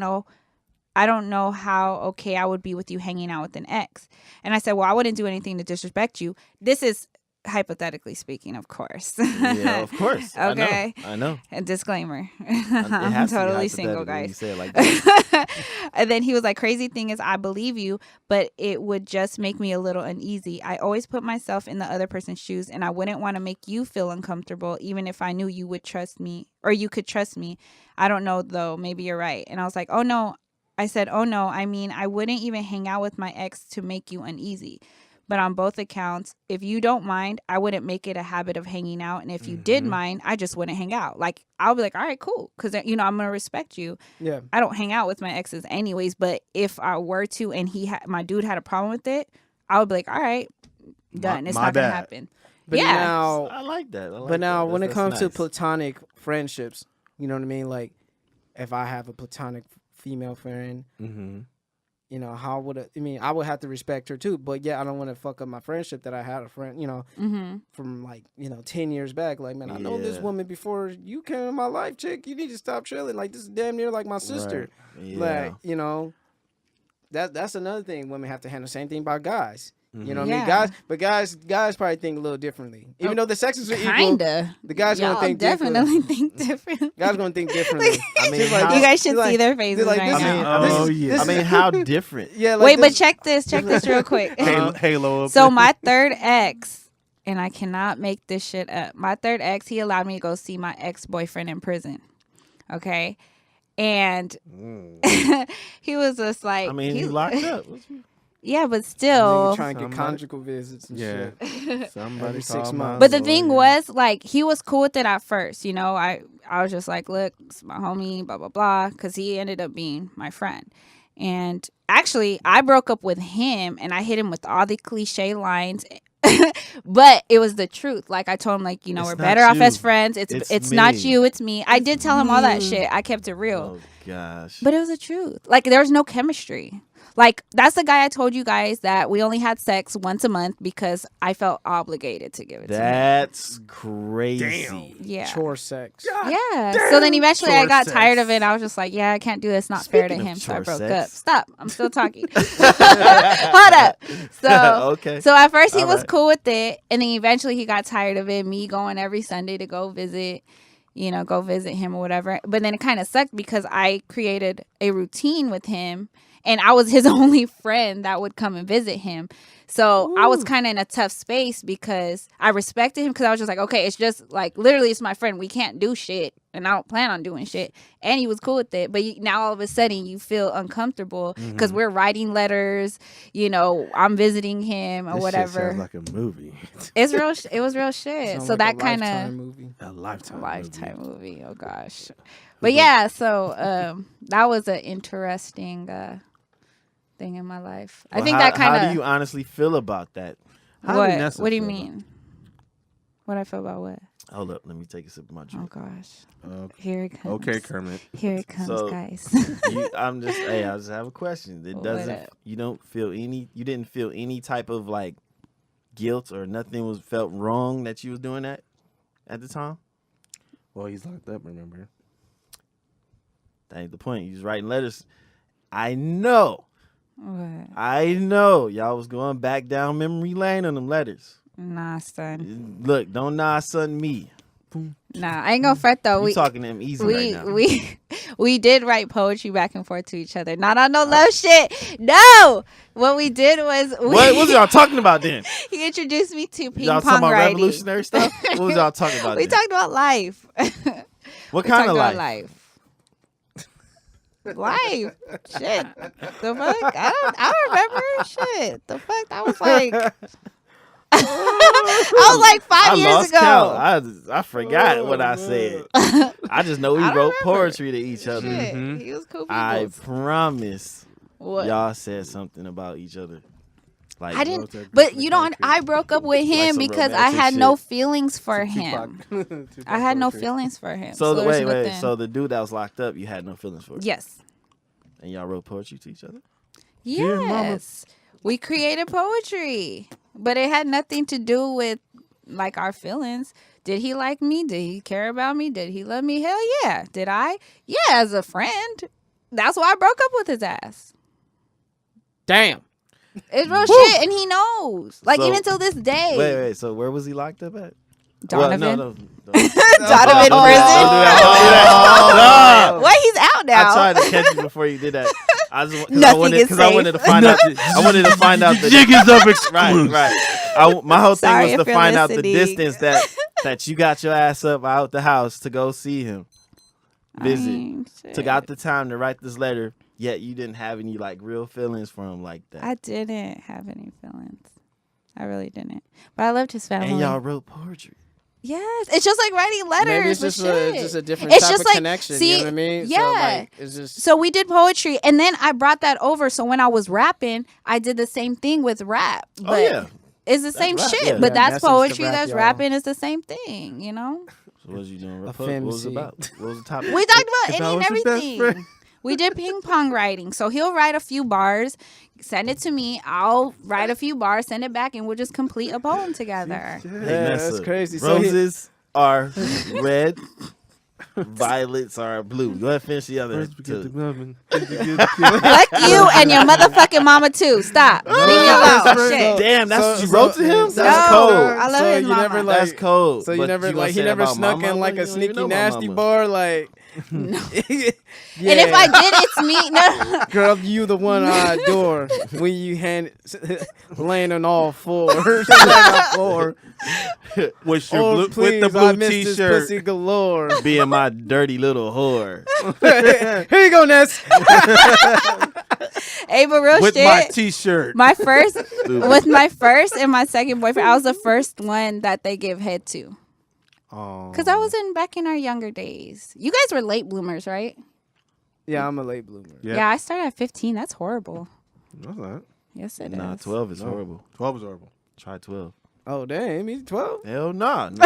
know how okay I would be with you hanging out with an ex. And I said, well, I wouldn't do anything to disrespect you. This is hypothetically speaking, of course. Yeah, of course. Okay. I know. A disclaimer. It I'm has to be totally single, hypothetical when you guys. say it like that. And then he was like, crazy thing is I believe you, but it would just make me a little uneasy. I always put myself in the other person's shoes, and I wouldn't want to make you feel uncomfortable, even if I knew you would trust me or you could trust me. I don't know though. Maybe you're right. And I was like, oh no. I said, oh no. I mean, I wouldn't even hang out with my ex to make you uneasy. But on both accounts, if you don't mind, I wouldn't make it a habit of hanging out. And if you did mind, I just wouldn't hang out. Like, I'll be like, all right, cool. Because, I'm going to respect you. Yeah. I don't hang out with my exes anyways. But if I were to and my dude had a problem with it, I would be like, all right, done. It's my not going to bad. happen. But Yeah. now, I like that. but now when it That's comes to nice. platonic friendships, you know what I mean? Like, if I have a platonic female friend, Mm-hmm. how would I would have to respect her too. But yeah, I don't want to fuck up my friendship that I had a friend, Mm-hmm. from like, 10 years back. Like, man, I know this Yeah. woman before you came in my life, chick. You need to stop chilling. Like, this is damn near like my sister. Right. Yeah. Like, that's another thing women have to handle. Same thing about guys. You know what I mean? Yeah. Guys probably think a little differently. Even though the sexes are equal, Kinda. the guys Y'all gonna think definitely differently. think different. Guys gonna think differently. I mean, She's like, how, You guys should like- see their faces like, right this- now. Oh, this- yeah. I mean, how different? Yeah. Like Wait, but this- check this real quick. Halo. Up So there. my third ex, and I cannot make this shit up. My third ex, he allowed me to go see my ex-boyfriend in prison. Okay? And he was just like, I mean, he locked up. yeah, but Nigga still. trying to get Somebody- conjugal visits and Yeah. shit. Somebody Every 6 call months. my But the thing lawyer. was, like, he was cool with it at first. I was just like, look, it's my homie, blah, blah, blah, because he ended up being my friend. And actually, I broke up with him, and I hit him with all the cliche lines. But it was the truth. Like, I told him, like, It's we're not better off you. as friends. It's not me. you, it's me. I did tell him all that shit. I kept it real. Oh gosh. But it was the truth. Like, there was no chemistry. Like, that's the guy I told you guys that we only had sex once a month because I felt obligated to give it to him. That's crazy. Damn. Yeah. Chore sex. Yeah. So then eventually I Chore got sex. tired of it. I was just like, yeah, I can't do this. It's not fair to Speaking of him. So I chore broke sex. up. Stop. I'm still talking. Hold up. So Okay. so at first he All was right. cool with it, and then eventually he got tired of it. Me going every Sunday to go visit him or whatever. But then it kind of sucked because I created a routine with him, and I was his only friend that would come and visit him. So I was kind of in a tough space because I respected him because I was just like, okay, it's just like literally it's my friend. We can't do shit, and I don't plan on doing shit. And he was cool with it. But now all of a sudden you feel uncomfortable because we're writing letters. I'm visiting him or This shit whatever. sounds like a movie. It's real. It was real shit. Sound so like a that kind Lifetime of movie. A lifetime. lifetime movie. Oh gosh. But yeah, so that was an interesting thing in my life. I Well, think how, that kind How do of you honestly feel about that? How did what? Nessa What do you feel mean? What I feel about what? Hold up, let me take a sip of my Oh drink. gosh. Here it comes. Okay, Kermit. Here it comes, So- guys. I just have a question. It What doesn't. up? You didn't feel any type of like guilt or nothing felt wrong that you was doing that at the time. Well, he's locked up, remember? That ain't the point. You was writing letters. I know What? y'all was going back down memory lane on them letters. Nah, son. Look, don't nah son me. Nah, I ain't gonna fret though. We talking to M-Eezi we right now. we did write poetry back and forth to each other. Not on no love shit. No. What we did was What was y'all talking about then? he introduced me to ping Y'all pong talking about writing. revolutionary stuff? What was y'all talking about We then? talked about life. What We kind talked of about life? Life. Shit. The fuck? I don't remember. Shit. The fuck? That was like I was like 5 I years lost ago. count. I forgot what I said. I just know we I don't wrote remember. poetry to each other. Shit. Mhm. He was cool. I peoples. promise What? y'all said something about each other. Like, I didn't, but you don't. I broke up with him some because I romantic had no shit. feelings for him. I had no feelings for him. So the there's wait. nothing. So the dude that was locked up, you had no feelings for. Yes. And y'all wrote poetry to each other. Yes. We created poetry, but it had nothing to do with like our feelings. Did he like me? Did he care about me? Did he love me? Hell yeah. Did I? Yeah, as a friend. That's why I broke up with his ass. Damn. It's real shit, and he knows. Like, So- even till this day. Wait. So where was he locked up at? Donovan. Well, no. Donovan Don't do prison. that. Well, he's out now. I tried to catch you before you did that. I Nothing is safe. wanted to find out. I wanted to find out the Jig is up. right. My whole thing Sorry was if to you're find out the listening. distance that you got your ass up out the house to go see him, visit. Took out the time to write this letter, yet you didn't have any like real feelings for him like that. I didn't have any feelings. I really didn't. But I loved his family. And y'all wrote poetry. Yes, it's just like writing letters. Maybe it's with just shit. a different It's type just of like- connection. see, you know what I mean? yeah. So, like, it's just. So we did poetry, and then I brought that over. So when I was rapping, I did the same thing with rap. Oh But yeah. it's the same rap, shit. yeah. But Yeah, that's message to poetry. rap, That's y'all. rapping. It's the same thing. You know. So what was you doing? A What was it femc. about? What was the topic? We talked about If I any and was your best everything. friend. We did ping pong writing. So he'll write a few bars, send it to me. I'll write a few bars, send it back, and we'll just complete a poem together. Hey, Yeah, that's Nessa, crazy. So he- Roses are red. Violets are blue. Go ahead, finish the other First we get the two. loving. Fuck you and your motherfucking mama too. Stop. Leave me alone. Shit. Damn, that's So- what you so- wrote to him. so- That's No, cold. I love So his you mama. never, like- That's cold. So you But never gonna like he say never about snuck my in mama? like You a don't even sneaky know my nasty mama. bar like. No. Yeah. And if I did, it's me. No. Girl, you the one I adore when you laying on all fours. Laying on floor. With your Oh, blue, please, with the I blue miss this t-shirt. pussy galore. Being my dirty little whore. Here you go, Ness. Hey, but real With shit. my t-shirt. My first, Stupid. with my first and my second boyfriend, I was the first one that they gave head to. Oh. Because I was back in our younger days. You guys were late bloomers, right? Yeah, I'm a late bloomer. Yeah. Yeah, I started at 15. That's horrible. No, it's not. Yes, it is. Nah, 12 is No. horrible. 12 is horrible. Try 12. Oh, damn. Me 12? Hell nah. Give me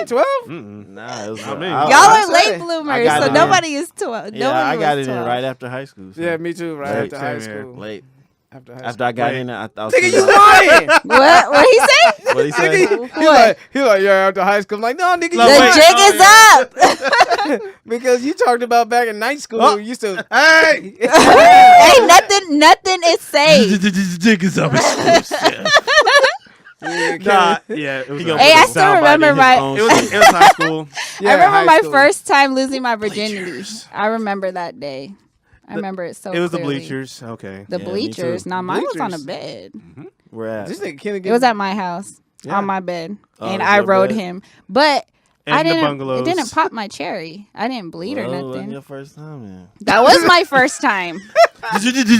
12? Mm-mm. Nah, it was I mean- Y'all I are late say. bloomers, got so it in. nobody is 12. Yeah, Nobody I got was it in 12. right after high school. So. Yeah, me too. Right Late. after high Same here. school. Late. After high After I got Wait. in, I was school. Nigga, you still- lying. What he say? What he say? He like, yeah, after high school. I'm like, no, nigga, No, you The wait. lying. jig is up. Because you talked about back in night school, Oh. you used to. Hey! Hey, nothing is safe. Jig is up. Nah, yeah. It was He a- gonna Hey, put I a still soundbite remember in his my- own It was shit. high school. Yeah, I remember high my school. first time losing my virginity. Bleachers. I remember that day. I remember it so It was the clearly. bleachers. Okay. The Yeah, me bleachers. too. Now mine was on a Bleachers. bed. Where at? This nigga can't It was at my house Yeah. on my bed, Oh, and it was I your rode bed? him. But And I the didn't. bungalows. It didn't pop my cherry. I didn't bleed or Well, it wasn't nothing. your first time, man. That was my first time. Jig Wait, we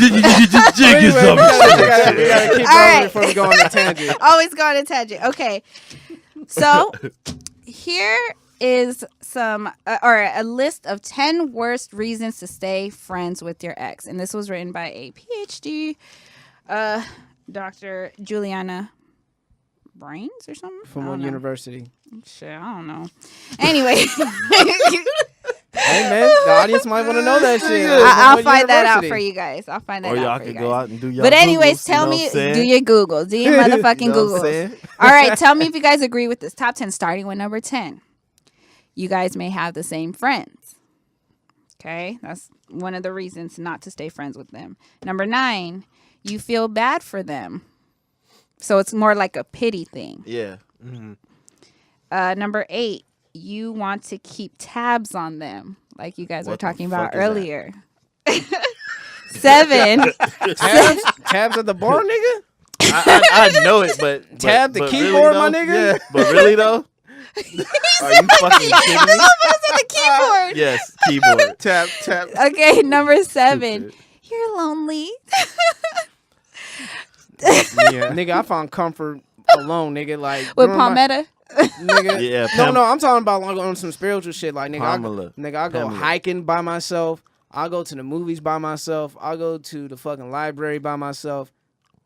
gotta keep All right. going before we go on a tangent. Always go on a tangent. Okay, so here is some or a list of 10 worst reasons to stay friends with your ex, and this was written by a PhD, Dr. Juliana Brains or something. From I what don't know. university? Shit, I don't know. Anyway. Hey, man, the audience might want to know that shit. I'll What find that out university? for you guys. I'll find that Or out y'all for could you go guys. out and do y'all But anyways, Googles, tell you know me, what I'm saying? do your Google, do your motherfucking You know what I'm Googles. saying? All right, tell me if you guys agree with this. Top 10, starting with number 10. You guys may have the same friends. Okay, that's one of the reasons not to stay friends with them. Number 9, you feel bad for them. So it's more like a pity thing. Yeah. Number 8, you want to keep tabs on them, like you guys were What the talking fuck about is that? earlier. 7, Tabs at the bar, nigga? I know it, but Tab the but keyboard, my though? nigga? Yeah. But really though? Are you fucking kidding me? the keyboard. Yes, keyboard. Tap, tap. Okay, number 7, you're lonely. Yeah. Nigga, I found comfort alone, nigga. Like With during my- Palmetto. nigga. Yeah, No, I'm talking about like on some spiritual shit. Like nigga, Pamela. I go Pamela. hiking by myself. I'll go to the movies by myself. I'll go to the fucking library by myself.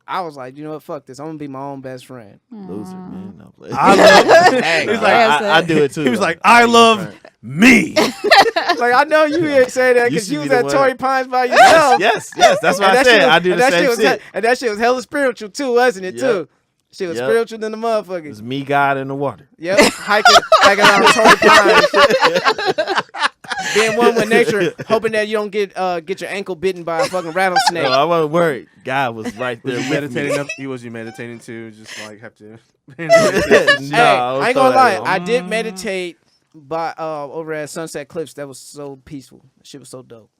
I was like, you know what? Fuck this. I'm gonna be my own best friend. Loser, man. No, I love. Hey, He's Nah, like, I do it too. he was though. like, I love me. like I know you ain't say that You because should you be was the at one. Torrey Pines by yourself. Yes. That's what And I that said. shit was- I do and the that same shit was shit. and that shit was hella spiritual too, wasn't it? Yep. Too. Shit was Yep. spiritual than the It motherfucker. was me, God, and the water. Yep. hiking around Torrey Pines. Being one with nature, hoping that you don't get your ankle bitten by a fucking rattlesnake. No, I wasn't worried. God was right there. Was you with meditating? me. Was you meditating too? Just like have to. No, Hey, I ain't gonna lie. I did Mm. meditate by over at Sunset Cliffs. That was so peaceful. Shit was so dope.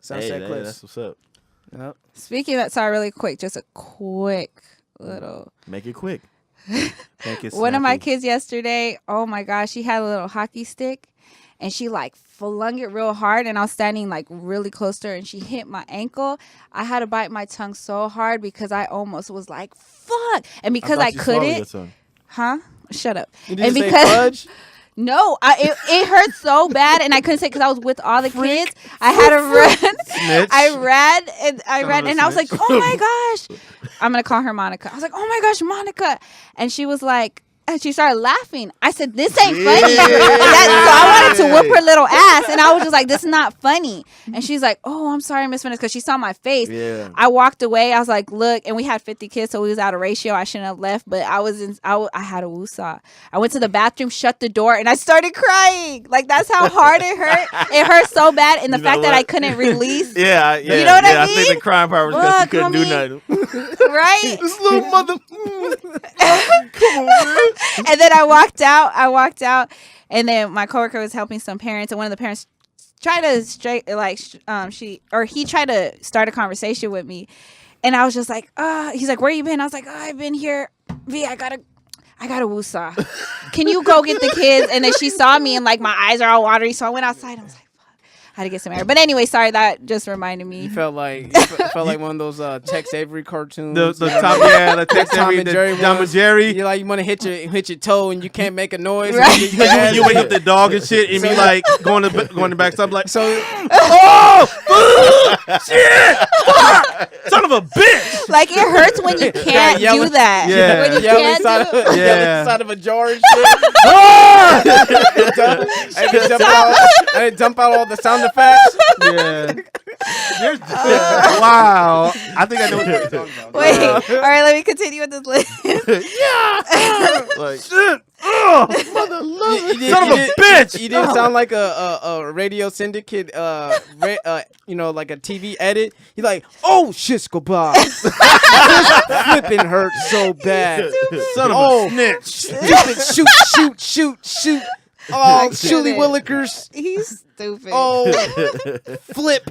Sunset Hey, Cliffs. that's what's up. Yep. Speaking of that, sorry, really quick, just a quick little. Make it quick. Make it One of my snappy. kids yesterday, oh my gosh, she had a little hockey stick and she like flung it real hard and I was standing like really close to her and she hit my ankle. I had to bite my tongue so hard because I almost was like, fuck. And because I couldn't, shut up. You And didn't say because fudge? no, it hurt so bad and I couldn't say because I was with all the kids. I had to run. Snitch. I ran of a and I was like, snitch. oh my gosh. I'm going to call her Monica. I was like, oh my gosh, Monica. And she was like, and she started laughing. I said, this ain't funny. So I wanted to whip her little ass. And I was just like, this is not funny. And she's like, oh, I'm sorry, Miss Vanessa, because she saw my face. Yeah. I walked away. I was like, look, and we had 50 kids, so we was out of ratio. I shouldn't have left, but I had a woosah. I went to the bathroom, shut the door, and I started crying. Like, that's how hard it hurt. It hurt so bad. And the You know fact that I what? couldn't release. Yeah. You know what I I think mean? the crying part was because you Fuck, couldn't do homie. nothing. Right? This little mother. And then I walked out, and then my coworker was helping some parents, and one of the parents tried to he tried to start a conversation with me, and I was just like, he's like, where you been? I was like, I've been here. V, I got a woosah. Can you go get the kids? And then she saw me, and like my eyes are all watery, so I went outside. I was like, I had to get some air. But anyway, sorry, that just reminded me. You felt like one of those Tex Avery cartoons. The Tom, the Tex Tom Avery, and Jerry Tom and ones. Jerry. You like you want to hit your toe and you can't make a noise. Right. And you get You wake up the dog and shit, and So me you- like going to back. So I'm like, so oh, shit, fuck, son of a bitch. Like, it hurts when you can't yelling- do that. Yeah. When you yelling can't inside do of, Yeah. yelling inside of a jar and shit. Ah! and dump out all the sound effects. Yeah. Wow. I think I know what you're talking about. Wait, all right, let me continue with this list. Like, Shit. Oh, You son of a bitch. You didn't sound like a radio syndicate, like a TV edit. You're like, oh, shit, Scobar. Flipping hurt so bad. Son of Oh. a snitch. Stupid, shoot. Oh, I Shuli couldn't. Willikers. He's stupid. Oh, flip.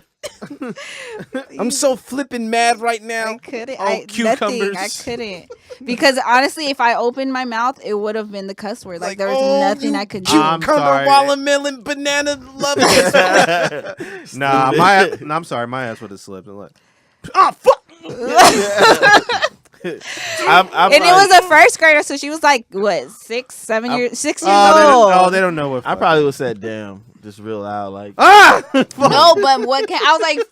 I'm so flipping mad right now. I couldn't. Oh, cucumbers. I couldn't. Because honestly, if I opened my mouth, it would have been the cuss word. Like, there was nothing I could do. I'm Cucumber, sorry. watermelon, banana, love. Nah, I'm sorry. My ass would have slipped. I'm like, oh, fuck. I'm And it was a first grader, so she was like, what, 6 years old. They don't know what. I probably would have said, damn, just real loud. Like, Ah! No, but I was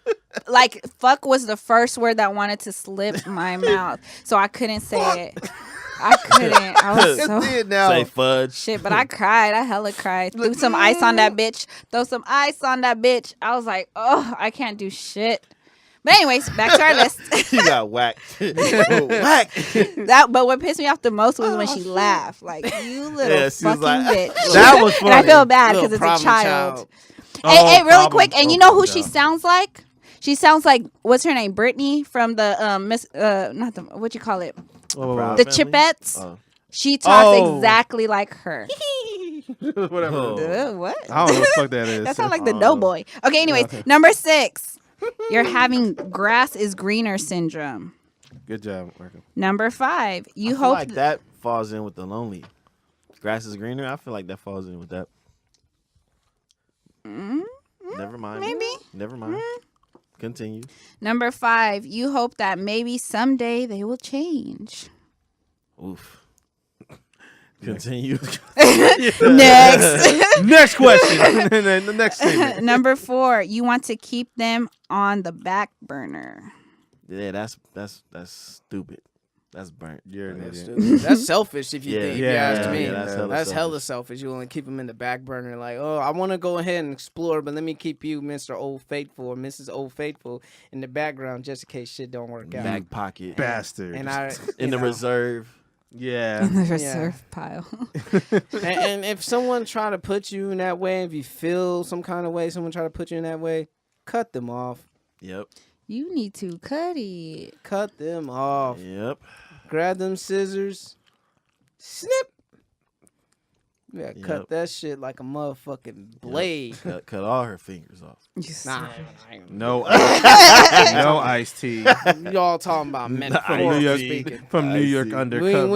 like, fuck was the first word that wanted to slip my mouth, so I couldn't say it. I couldn't. I was so say fudge. shit, but I cried. I hella cried. Threw some ice on that bitch. Throw some ice on that bitch. I was like, oh, I can't do shit. But anyways, back to our list. You got whacked. Whack. But what pissed me off the most was when she laughed. Like, you little Yeah, she was fucking like- bitch. That was And I funny. feel bad Little because it's a problem child. Oh, Hey, really problem- quick, and you know who problem she child. sounds like? She sounds like, what's her name? Brittany from the not the, what you call it? Proud The family? Chipettes. Oh. She talks Oh. exactly like her. Whatever. Oh. What? I don't know what the fuck that is. That sounds like the Oh. Doughboy. Okay, anyways, number 6. You're having grass is greener syndrome. Good job, Marco. Number 5. You I feel hope like that falls in with the lonely. Grass is greener. I feel like that falls in with that. Never mind. maybe. Never mind. Continue. Number 5. You hope that maybe someday they will change. Oof. Continue. Next. Next question. And then the next statement. Number 4, you want to keep them on the back burner. Yeah, that's stupid. That's burnt. You're an That's idiot. stupid. That's selfish if you Yeah, think. If yeah, you ask me, yeah, that's hella selfish. You want to keep them in the back burner, like, oh, I want to go ahead and explore, but let me keep you, Mr. Old Faithful or Mrs. Old Faithful, in the background just in case shit don't work out. Back pocket. Bastard. And I In the reserve. Yeah. In the reserve pile. and if someone try to put you in that way, if you feel some kind of way, someone try to put you in that way, cut them off. Yep. You need to cut it. Cut them off. Yep. Grab them scissors. Snip. You gotta cut Yep. that shit like a motherfucking blade. Cut all her fingers off. Nah. No, no iced tea Y'all talking about from metaphorically New York, speaking. from New York undercover.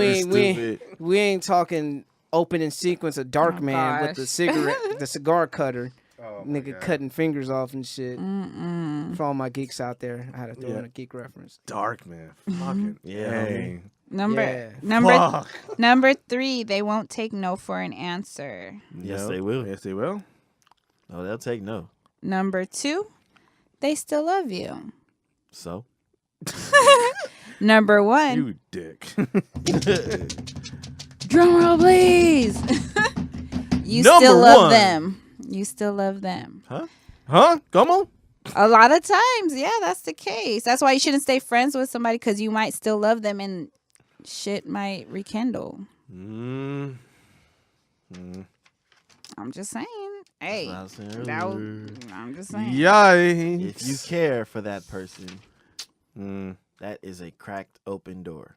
We ain't talking opening sequence of Dark Oh, Man with gosh. the cigar cutter. Oh, my Nigga God. cutting fingers off and shit. Mm-mm. For all my geeks out there, I had to throw in Yeah. a geek reference. Dark man. Fucking Yeah, hey. Number Fuck. number 3, they won't take no for an answer. Yes, No. they will. Yes, they will. No, they'll take no. Number 2, they still love you. So Number 1, You dick. drum roll please. You Number still love 1. them. You still love them. Huh? Come on. A lot of times, yeah, that's the case. That's why you shouldn't stay friends with somebody, because you might still love them and shit might rekindle. Mm. I'm just saying. Hey, that's what I was saying that was- earlier. I'm just saying. Yikes. If you care for that person, Mm, that is a cracked open door.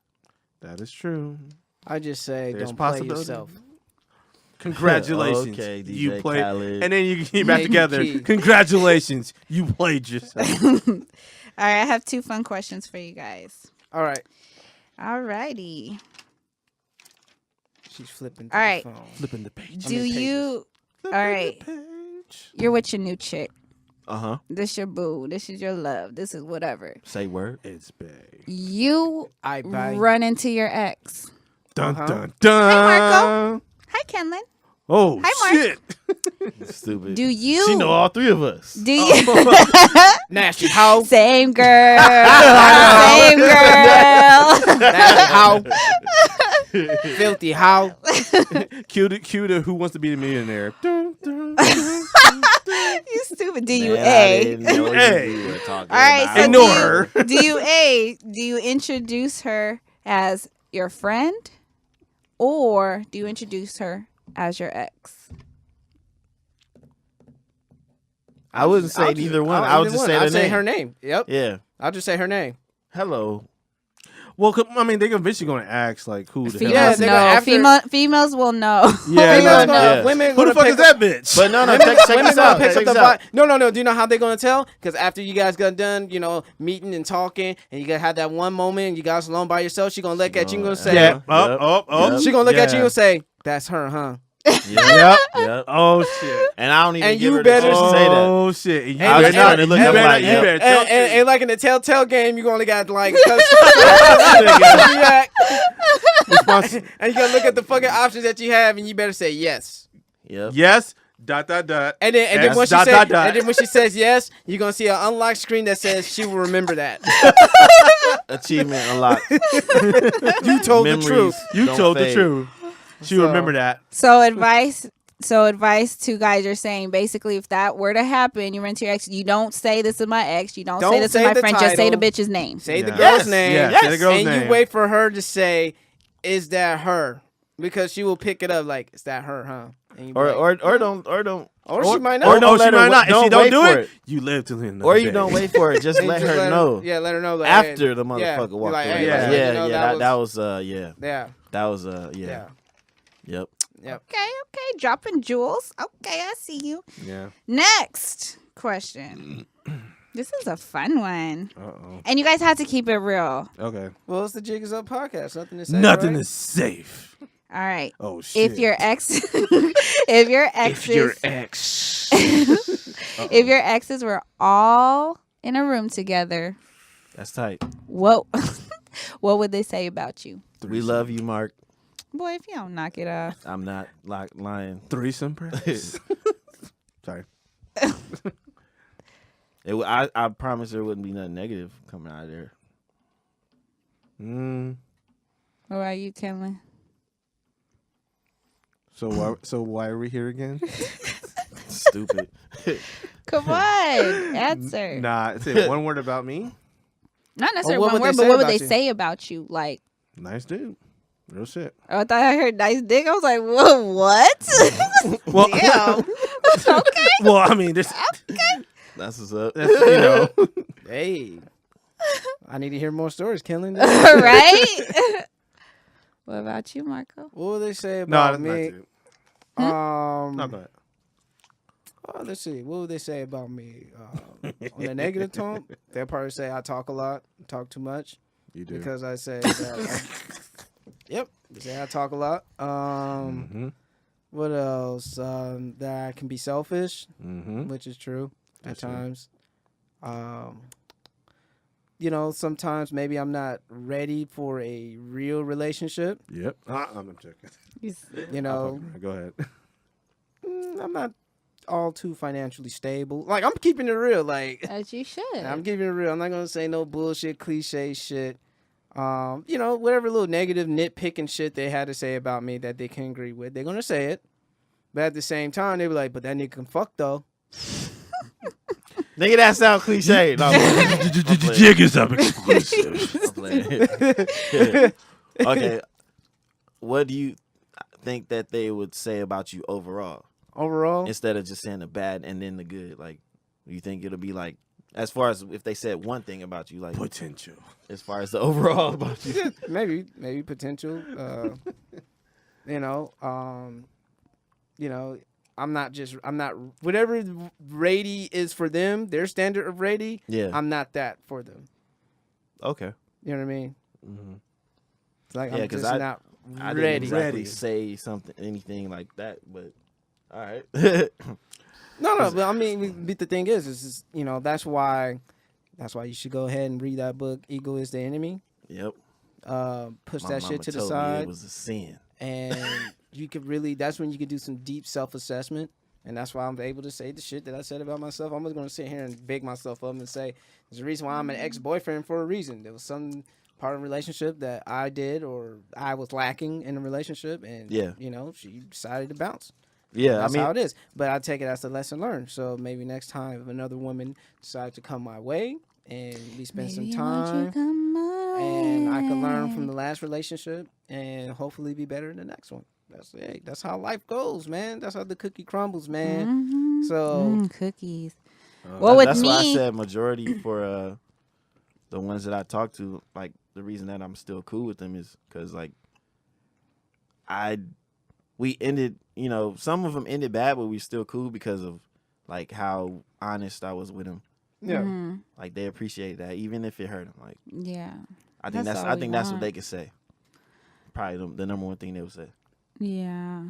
that is true. I just say There's don't play possibility. yourself. Congratulations. Okay, You DJ played. Khaled. And then you get back Maybe together. Key. Congratulations. You played yourself. All right, I have 2 fun questions for you guys. All right. Alrighty. She's flipping All right. the phone. Flipping the page. Do pages. you? Flipping All right. the page. You're with your new chick. Uh-huh. This your boo. This is your love. This is whatever. Say word. It's big. You I buy. run into your ex. Dun, Uh-huh. dun, dun. Marco. Hi, Kenlin. Oh, Hi, Mark. shit. Stupid. Do you? She know all 3 of us. Do you? Nasty how? Same girl. Same girl. Nasty how? Filthy how? Cuter, who wants to be the millionaire? Dun, dun, dun. You stupid. Do you Man, I A? didn't know what A. you were talking All right. about. So Ignore do her. you, do you A? Do you introduce her as your friend, or do you introduce her as your ex? I wouldn't say neither one. I would just say I'll their say name. her name. Yep. Yeah. I'll just say her name. Hello. Well, I mean, they're eventually going to ask, like, who the hell Yeah, Females is they know. go after- Females will know. Yeah, Females yeah, gonna, yeah. women Who the gonna fuck pick is that bitch? But no, Women, check women this gonna out. pick Check up the this out. vibe. No. Do you know how they're gonna tell? Because after you guys got done, meeting and talking, and you gotta have that one moment, and you guys alone by yourself. She gonna look at you and gonna say, Yeah. Yep. Up. she gonna look at you Yeah. and say, "That's her, huh?" Yep. Yep. Oh, shit. And I don't even And give you her better- the chance to say that. Oh, shit. And you I was better trying to look you up better- like, you yep. better tell And like in the Telltale game, you only got like, response- and you gotta look at the fucking options that you have, and you better say yes. Yep. Yes. ... And then Yes, when she dot, says, dot, dot. and then when she says yes, you're gonna see an unlocked screen that says she will remember that. Achievement unlocked. You told the Memories truth. You don't told the fade. truth. She So- remember that. So advice to guys, you're saying basically, if that were to happen, you run to your ex, you don't say this is my ex, you don't say Don't this say is my the friend, just say the title. bitch's name. Say the Yeah. girl's Yes. name. Yeah, say the girl's and name. you wait for her to say, "Is that her?" Because she will pick it up like, "Is that her, huh?" And you be like, Or don't or she might Or not. no, she let her might wa- not. If don't she don't wait do for it, you live till the end of or the you day. don't wait for it. Just And let just her know Yeah, let her know. Like, after the hey, motherfucker be walked like, away. hey, Yeah. like, you know, That was yeah. Yep. Yep. Okay, dropping jewels. Okay, I see you. Yeah. Next question. This is a fun one. Uh-oh. And you guys have to keep it real. Okay. Well, it's the Jig Is Up podcast. Nothing to say. Nothing right? is safe. All right. Oh, shit. If your ex if your ex. if your exes were all in a room together, That's tight. what would they say about you? We love you, Mark. Boy, if you don't knock it off. I'm not lying. Threesome, perhaps. Sorry. I promise there wouldn't be nothing negative coming out of there. What about you, Kenley? So why are we here again? Stupid. Come on, answer. Nah, say one word about me. Not necessarily what one would word, they but say what would about they you? say about you? Like, Nice dude. Real shit. oh, I thought I heard nice dick. I was like, whoa, what? Well, Damn. Okay. well, I mean, this, That's what's up. that's, you know. Hey, I need to hear more stories, Killing. Right? What about you, Marco? What would they say No, about that's not me? dude. No, go ahead. Let's see. What would they say about me? On the negative tone, they'll probably say I talk a lot, talk too much, You do. because I say that. Yep, they say I talk a lot. What else? That I can be selfish, which is true at times. You know, sometimes maybe I'm not ready for a real relationship. Yep. I'm joking. You know, Go ahead. I'm not all too financially stable. Like, I'm keeping it real. Like, As you should. I'm keeping it real. I'm not gonna say no bullshit, cliche shit. You know, whatever little negative nitpicking shit they had to say about me that they can agree with, they're gonna say it. But at the same time, they be like, "But that nigga can fuck though." Nigga, that sound cliche. No, Jig is up exclusive. I'm playing. Okay. What do you think that they would say about you overall? Overall, Instead of just saying the bad and then the good. Like, you think it'll be like, as far as if they said one thing about you, like Potential. as far as the overall about you. maybe potential. You know, I'm not whatever Rady is for them, their standard of Rady. Yeah. I'm not that for them. Okay. You know what I mean? Mm-hmm. It's like Yeah, I'm 'cause just I not I ready. didn't exactly Ready. say anything like that, but all right. No, but I mean, but the thing is you know, that's why you should go ahead and read that book, Ego is the Enemy. Yep. Push My that mama shit to the told me side. it was a sin. And you could really, that's when you could do some deep self-assessment. And that's why I'm able to say the shit that I said about myself. I'm just going to sit here and big myself up and say, there's a reason why I'm an ex-boyfriend for a reason. There was some part of the relationship that I did or I was lacking in the relationship. And, you know, she decided to bounce. Yeah, That's I mean, how it is. But I take it as a lesson learned. So maybe next time if another woman decides to come my way and we spend some time and I can learn from the last relationship and hopefully be better in the next one. That's how life goes, man. That's how the cookie crumbles, man. So cookies. Well, with that's me, why I said majority for the ones that I talk to. Like, the reason that I'm still cool with them is because like we ended, you know, some of them ended bad, but we still cool because of like how honest I was with them. yeah. Like, they appreciate that, even if it hurt them. Like, yeah. I think That's that's all I we think that's what want. they could say. Probably the number one thing they would say. Yeah.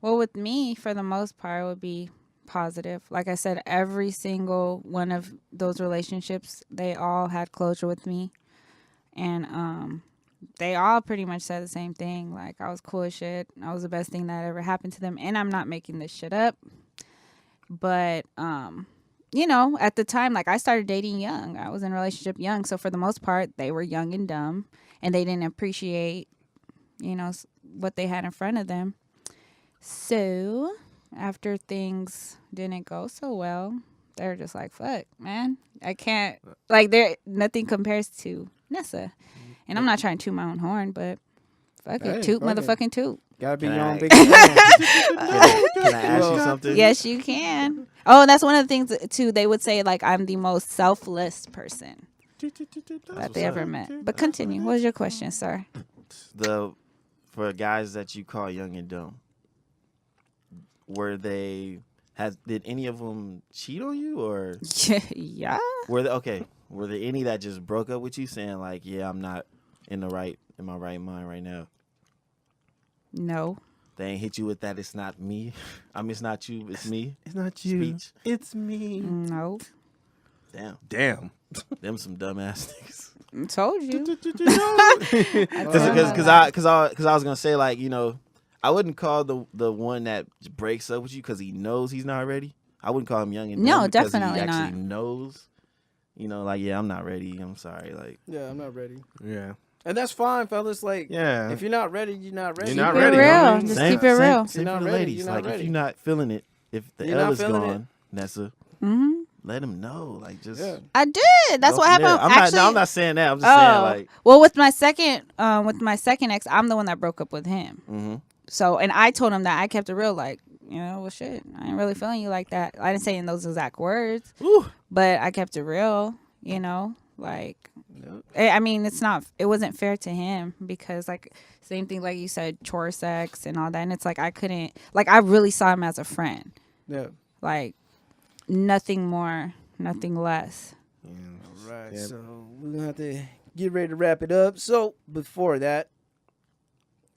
Well, with me, for the most part, it would be positive. Like I said, every single one of those relationships, they all had closure with me. And they all pretty much said the same thing. Like, I was cool as shit. I was the best thing that ever happened to them. And I'm not making this shit up. But, you know, at the time, like, I started dating young. I was in a relationship young. So for the most part, they were young and dumb. And they didn't appreciate, you know, what they had in front of them. So after things didn't go so well, they're just like, fuck, man. I can't, like, nothing compares to Nessa. And I'm not trying to toot my own horn, but fuck Hey, it. Toot, fuck it. motherfucking toot. Gotta be Can your I- own big fan. Can I ask you something? Yes, you can. Oh, and that's one of the things, too. They would say, like, I'm the most selfless person that they ever met. But continue. What was your question, sir? For guys that you call young and dumb, did any of them cheat on you, or Yeah. were there any that just broke up with you saying like, yeah, I'm not in my right mind right now? No. They ain't hit you with that. It's not me. I mean, it's not you. It's me. It's not you. Speech. It's me. No. Damn. Damn. Them some dumbass niggas. Told you. Because I was gonna say, like, I wouldn't call the one that breaks up with you because he knows he's not ready. I wouldn't call him young and dumb. No, because definitely he not. actually knows. Like, yeah, I'm not ready. I'm sorry. Like, Yeah, I'm not ready. Yeah. And that's fine, fellas. Like, Yeah. if you're not ready, you're not ready. You're not Keep it ready. real. You know what I mean? Just keep it real. Same You're for not the ready, ladies. you're not Like, if ready. you're not feeling it, if the You're L not is feeling gone, Nessa, Mm-hmm. let him know. Like, just Yeah. I did. That's go what from there. happened. Actually, I'm not saying that. I'm just saying, like, well, with my second ex, I'm the one that broke up with him. mm-hmm. So, and I told him that I kept it real. Like, well, shit, I ain't really feeling you like that. I didn't say in those exact words, but I kept it real. Like. I mean, it wasn't fair to him because, like, same thing, like you said, chore sex and all that. And it's like, I couldn't, like, I really saw him as a friend. Yeah. Like, nothing more, nothing less. All right. Yep. So we're going to have to get ready to wrap it up. So before that,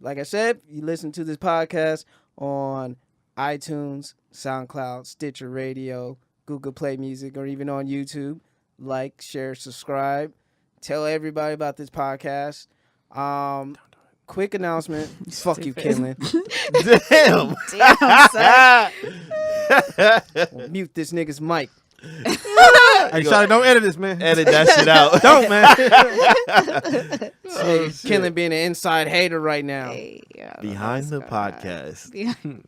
like I said, you listen to this podcast on iTunes, SoundCloud, Stitcher Radio, Google Play Music, or even on YouTube. Like, share, subscribe. Tell everybody about this podcast. Quick announcement. Fuck you, Kinlan. Damn. Son. Mute this nigga's mic. Hey, Shawty, don't edit this, man. Edit that shit out. Don't, man. Kinlan being an inside hater right now. Hey, yeah, Behind the what's going on? podcast.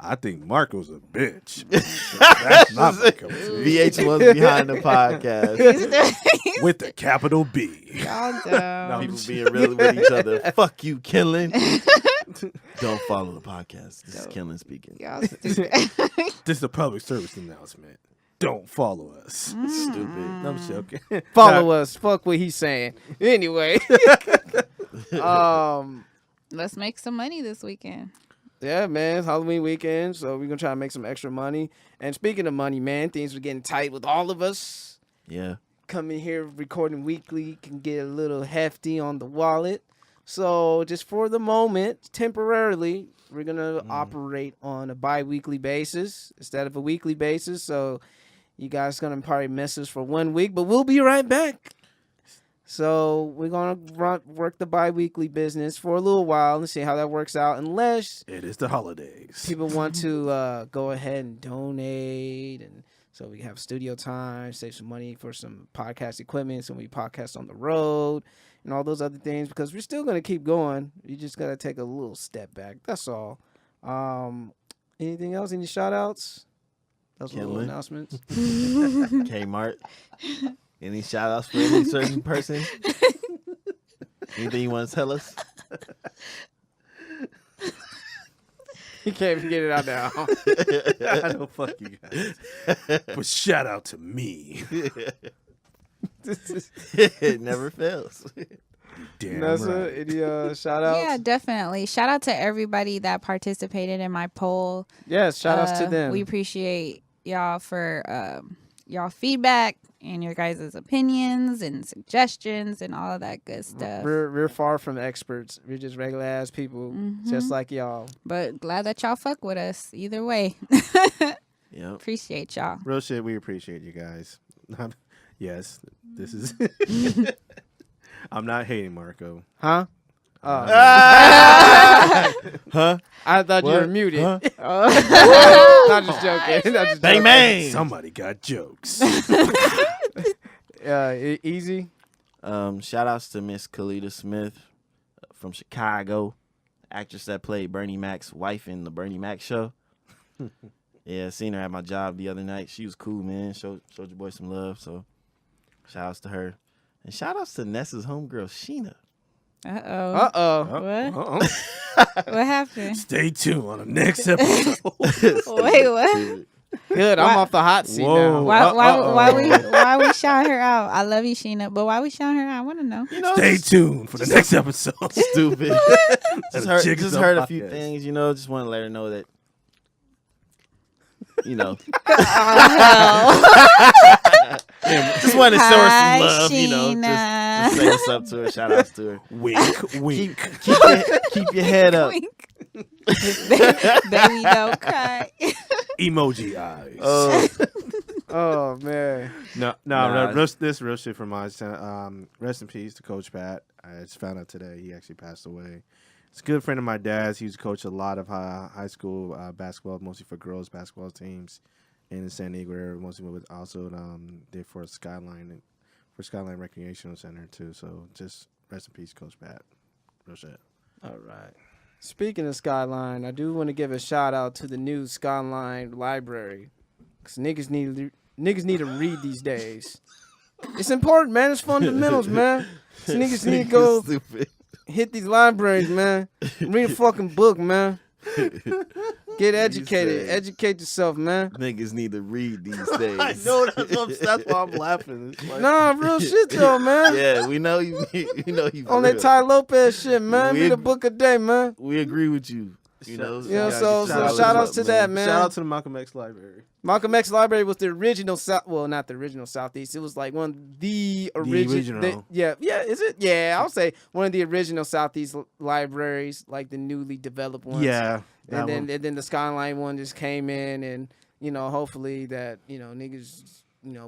I think Marco's a bitch. That's not my cup of tea. VH1's Behind the podcast. With the capital B. Y'all dumb. People being real with each other. Fuck you, Kinlan. Don't follow the podcast. This is Kinlan speaking. Y'all stupid. This is a public service announcement. Don't follow us. Stupid. No, I'm joking. Follow us. Fuck what he's saying. Anyway. Let's make some money this weekend. Yeah, man. It's Halloween weekend, so we're going to try to make some extra money. And speaking of money, man, things were getting tight with all of us. Yeah. Coming here recording weekly can get a little hefty on the wallet. So just for the moment, temporarily, we're going to operate on a bi-weekly basis instead of a weekly basis. So you guys going to probably miss us for 1 week, but we'll be right back. So we're going to work the bi-weekly business for a little while and see how that works out. Unless It is the holidays. people want to go ahead and donate, and so we have studio time, save some money for some podcast equipment, so we podcast on the road and all those other things, because we're still going to keep going. You just got to take a little step back. That's all. Anything else? Any shout outs? Those little Kinlan. announcements. Kmart. Any shout outs for any certain person? Anything you want to tell us? You can't even get it out now. I know, fuck you guys. But shout out to me. It never fails. Damn Nessa, right. any shout outs? Yeah, definitely. Shout out to everybody that participated in my poll. Yes, shout outs to them. We appreciate y'all for y'all feedback and your guys' opinions and suggestions and all of that good stuff. We're far from experts. We're just regular ass people, just like y'all. But glad that y'all fuck with us either way. Yep. Appreciate y'all. Real shit, we appreciate you guys. Yes, this is... I'm not hating Marco. Huh? Huh? I thought you What? were muted. Huh? Not just joking. Not just Bang joking. bang. Somebody got jokes. Easy. Shout outs to Miss Kalita Smith from Chicago, actress that played Bernie Mac's wife in the Bernie Mac show. Yeah, seen her at my job the other night. She was cool, man. Showed your boy some love. So shout outs to her. And shout outs to Nessa's homegirl, Sheena. Uh-oh. Uh-oh. What? What happened? Stay tuned on the next episode. Wait, what? Good. I'm off the hot seat Whoa. now. Why we shout her out? I love you, Sheena, but why we shout her out? I want to know. You know, Stay tuned for the next episode. stupid. just That's a heard, Jigsaw heard a few podcast. things, just want to let her know that, just wanted to show her Hi, some love, Sheena. just say what's up to her, shout outs to her. Wink, wink. Keep your head up. Wink. Baby, don't cry. Emoji eyes. Oh man. No, this real shit from my rest in peace to Coach Pat. I just found out today he actually passed away. It's a good friend of my dad's. He used to coach a lot of high school basketball, mostly for girls basketball teams in the San Diego area. Mostly with also did for Skyline Recreational Center too. So just rest in peace, Coach Pat. Real shit. All right. Speaking of Skyline, I do want to give a shout out to the new Skyline library, cause niggas need to read these days. It's important, man. It's fundamentals, man. So niggas need to go hit these libraries, man. Read a fucking book, man. Get educated. Educate yourself, man. Niggas need to read these days. I know that's why I'm laughing. Like, Nah, real shit though, man. Yeah, we know you. We know you. On that Ty Lopez shit, man. Read a book a day, man. We agree with you. You know, so shout outs to that, man. Shout out to the Malcolm X Library. Malcolm X Library was the original not the original Southeast. It was like one of the original. Yeah, is it? Yeah, I'll say one of the original Southeast libraries, like the newly developed ones. Yeah. And then the Skyline one just came in, and hopefully that niggas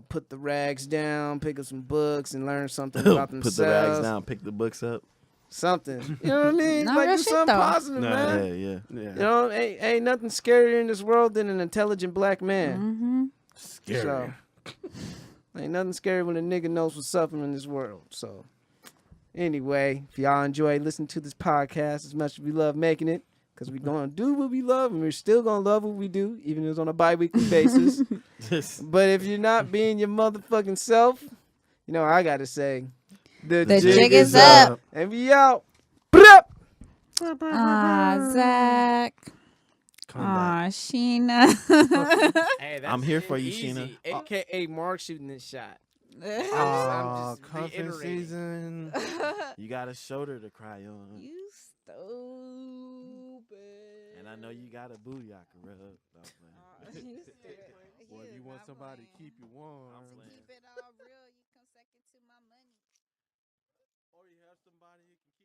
put the rags down, pick up some books, and learn something about themselves. Put the rags down, pick the books up. Something, you know what I mean? No, like real do shit, something though. positive, man. Yeah. Ain't nothing scarier in this world than an intelligent black man. Mm-hmm. Scary. So, ain't nothing scary when a nigga knows what's up in this world. So, anyway, if y'all enjoy listening to this podcast as much as we love making it, because we're going to do what we love, and we're still going to love what we do, even if it's on a bi-weekly basis. But if you're not being your motherfucking self, I got to say, the jig is up. And we out. Zach. Sheena. Hey, I'm here for you, Sheena. AKA Mark shooting this shot. Oh, just conference reiterating. season. You got a shoulder to cry on. You stupid. And I know you got a booty I can rub. Or if you want somebody to keep you warm. Keep it all real. You come second to my money. Or you have somebody you can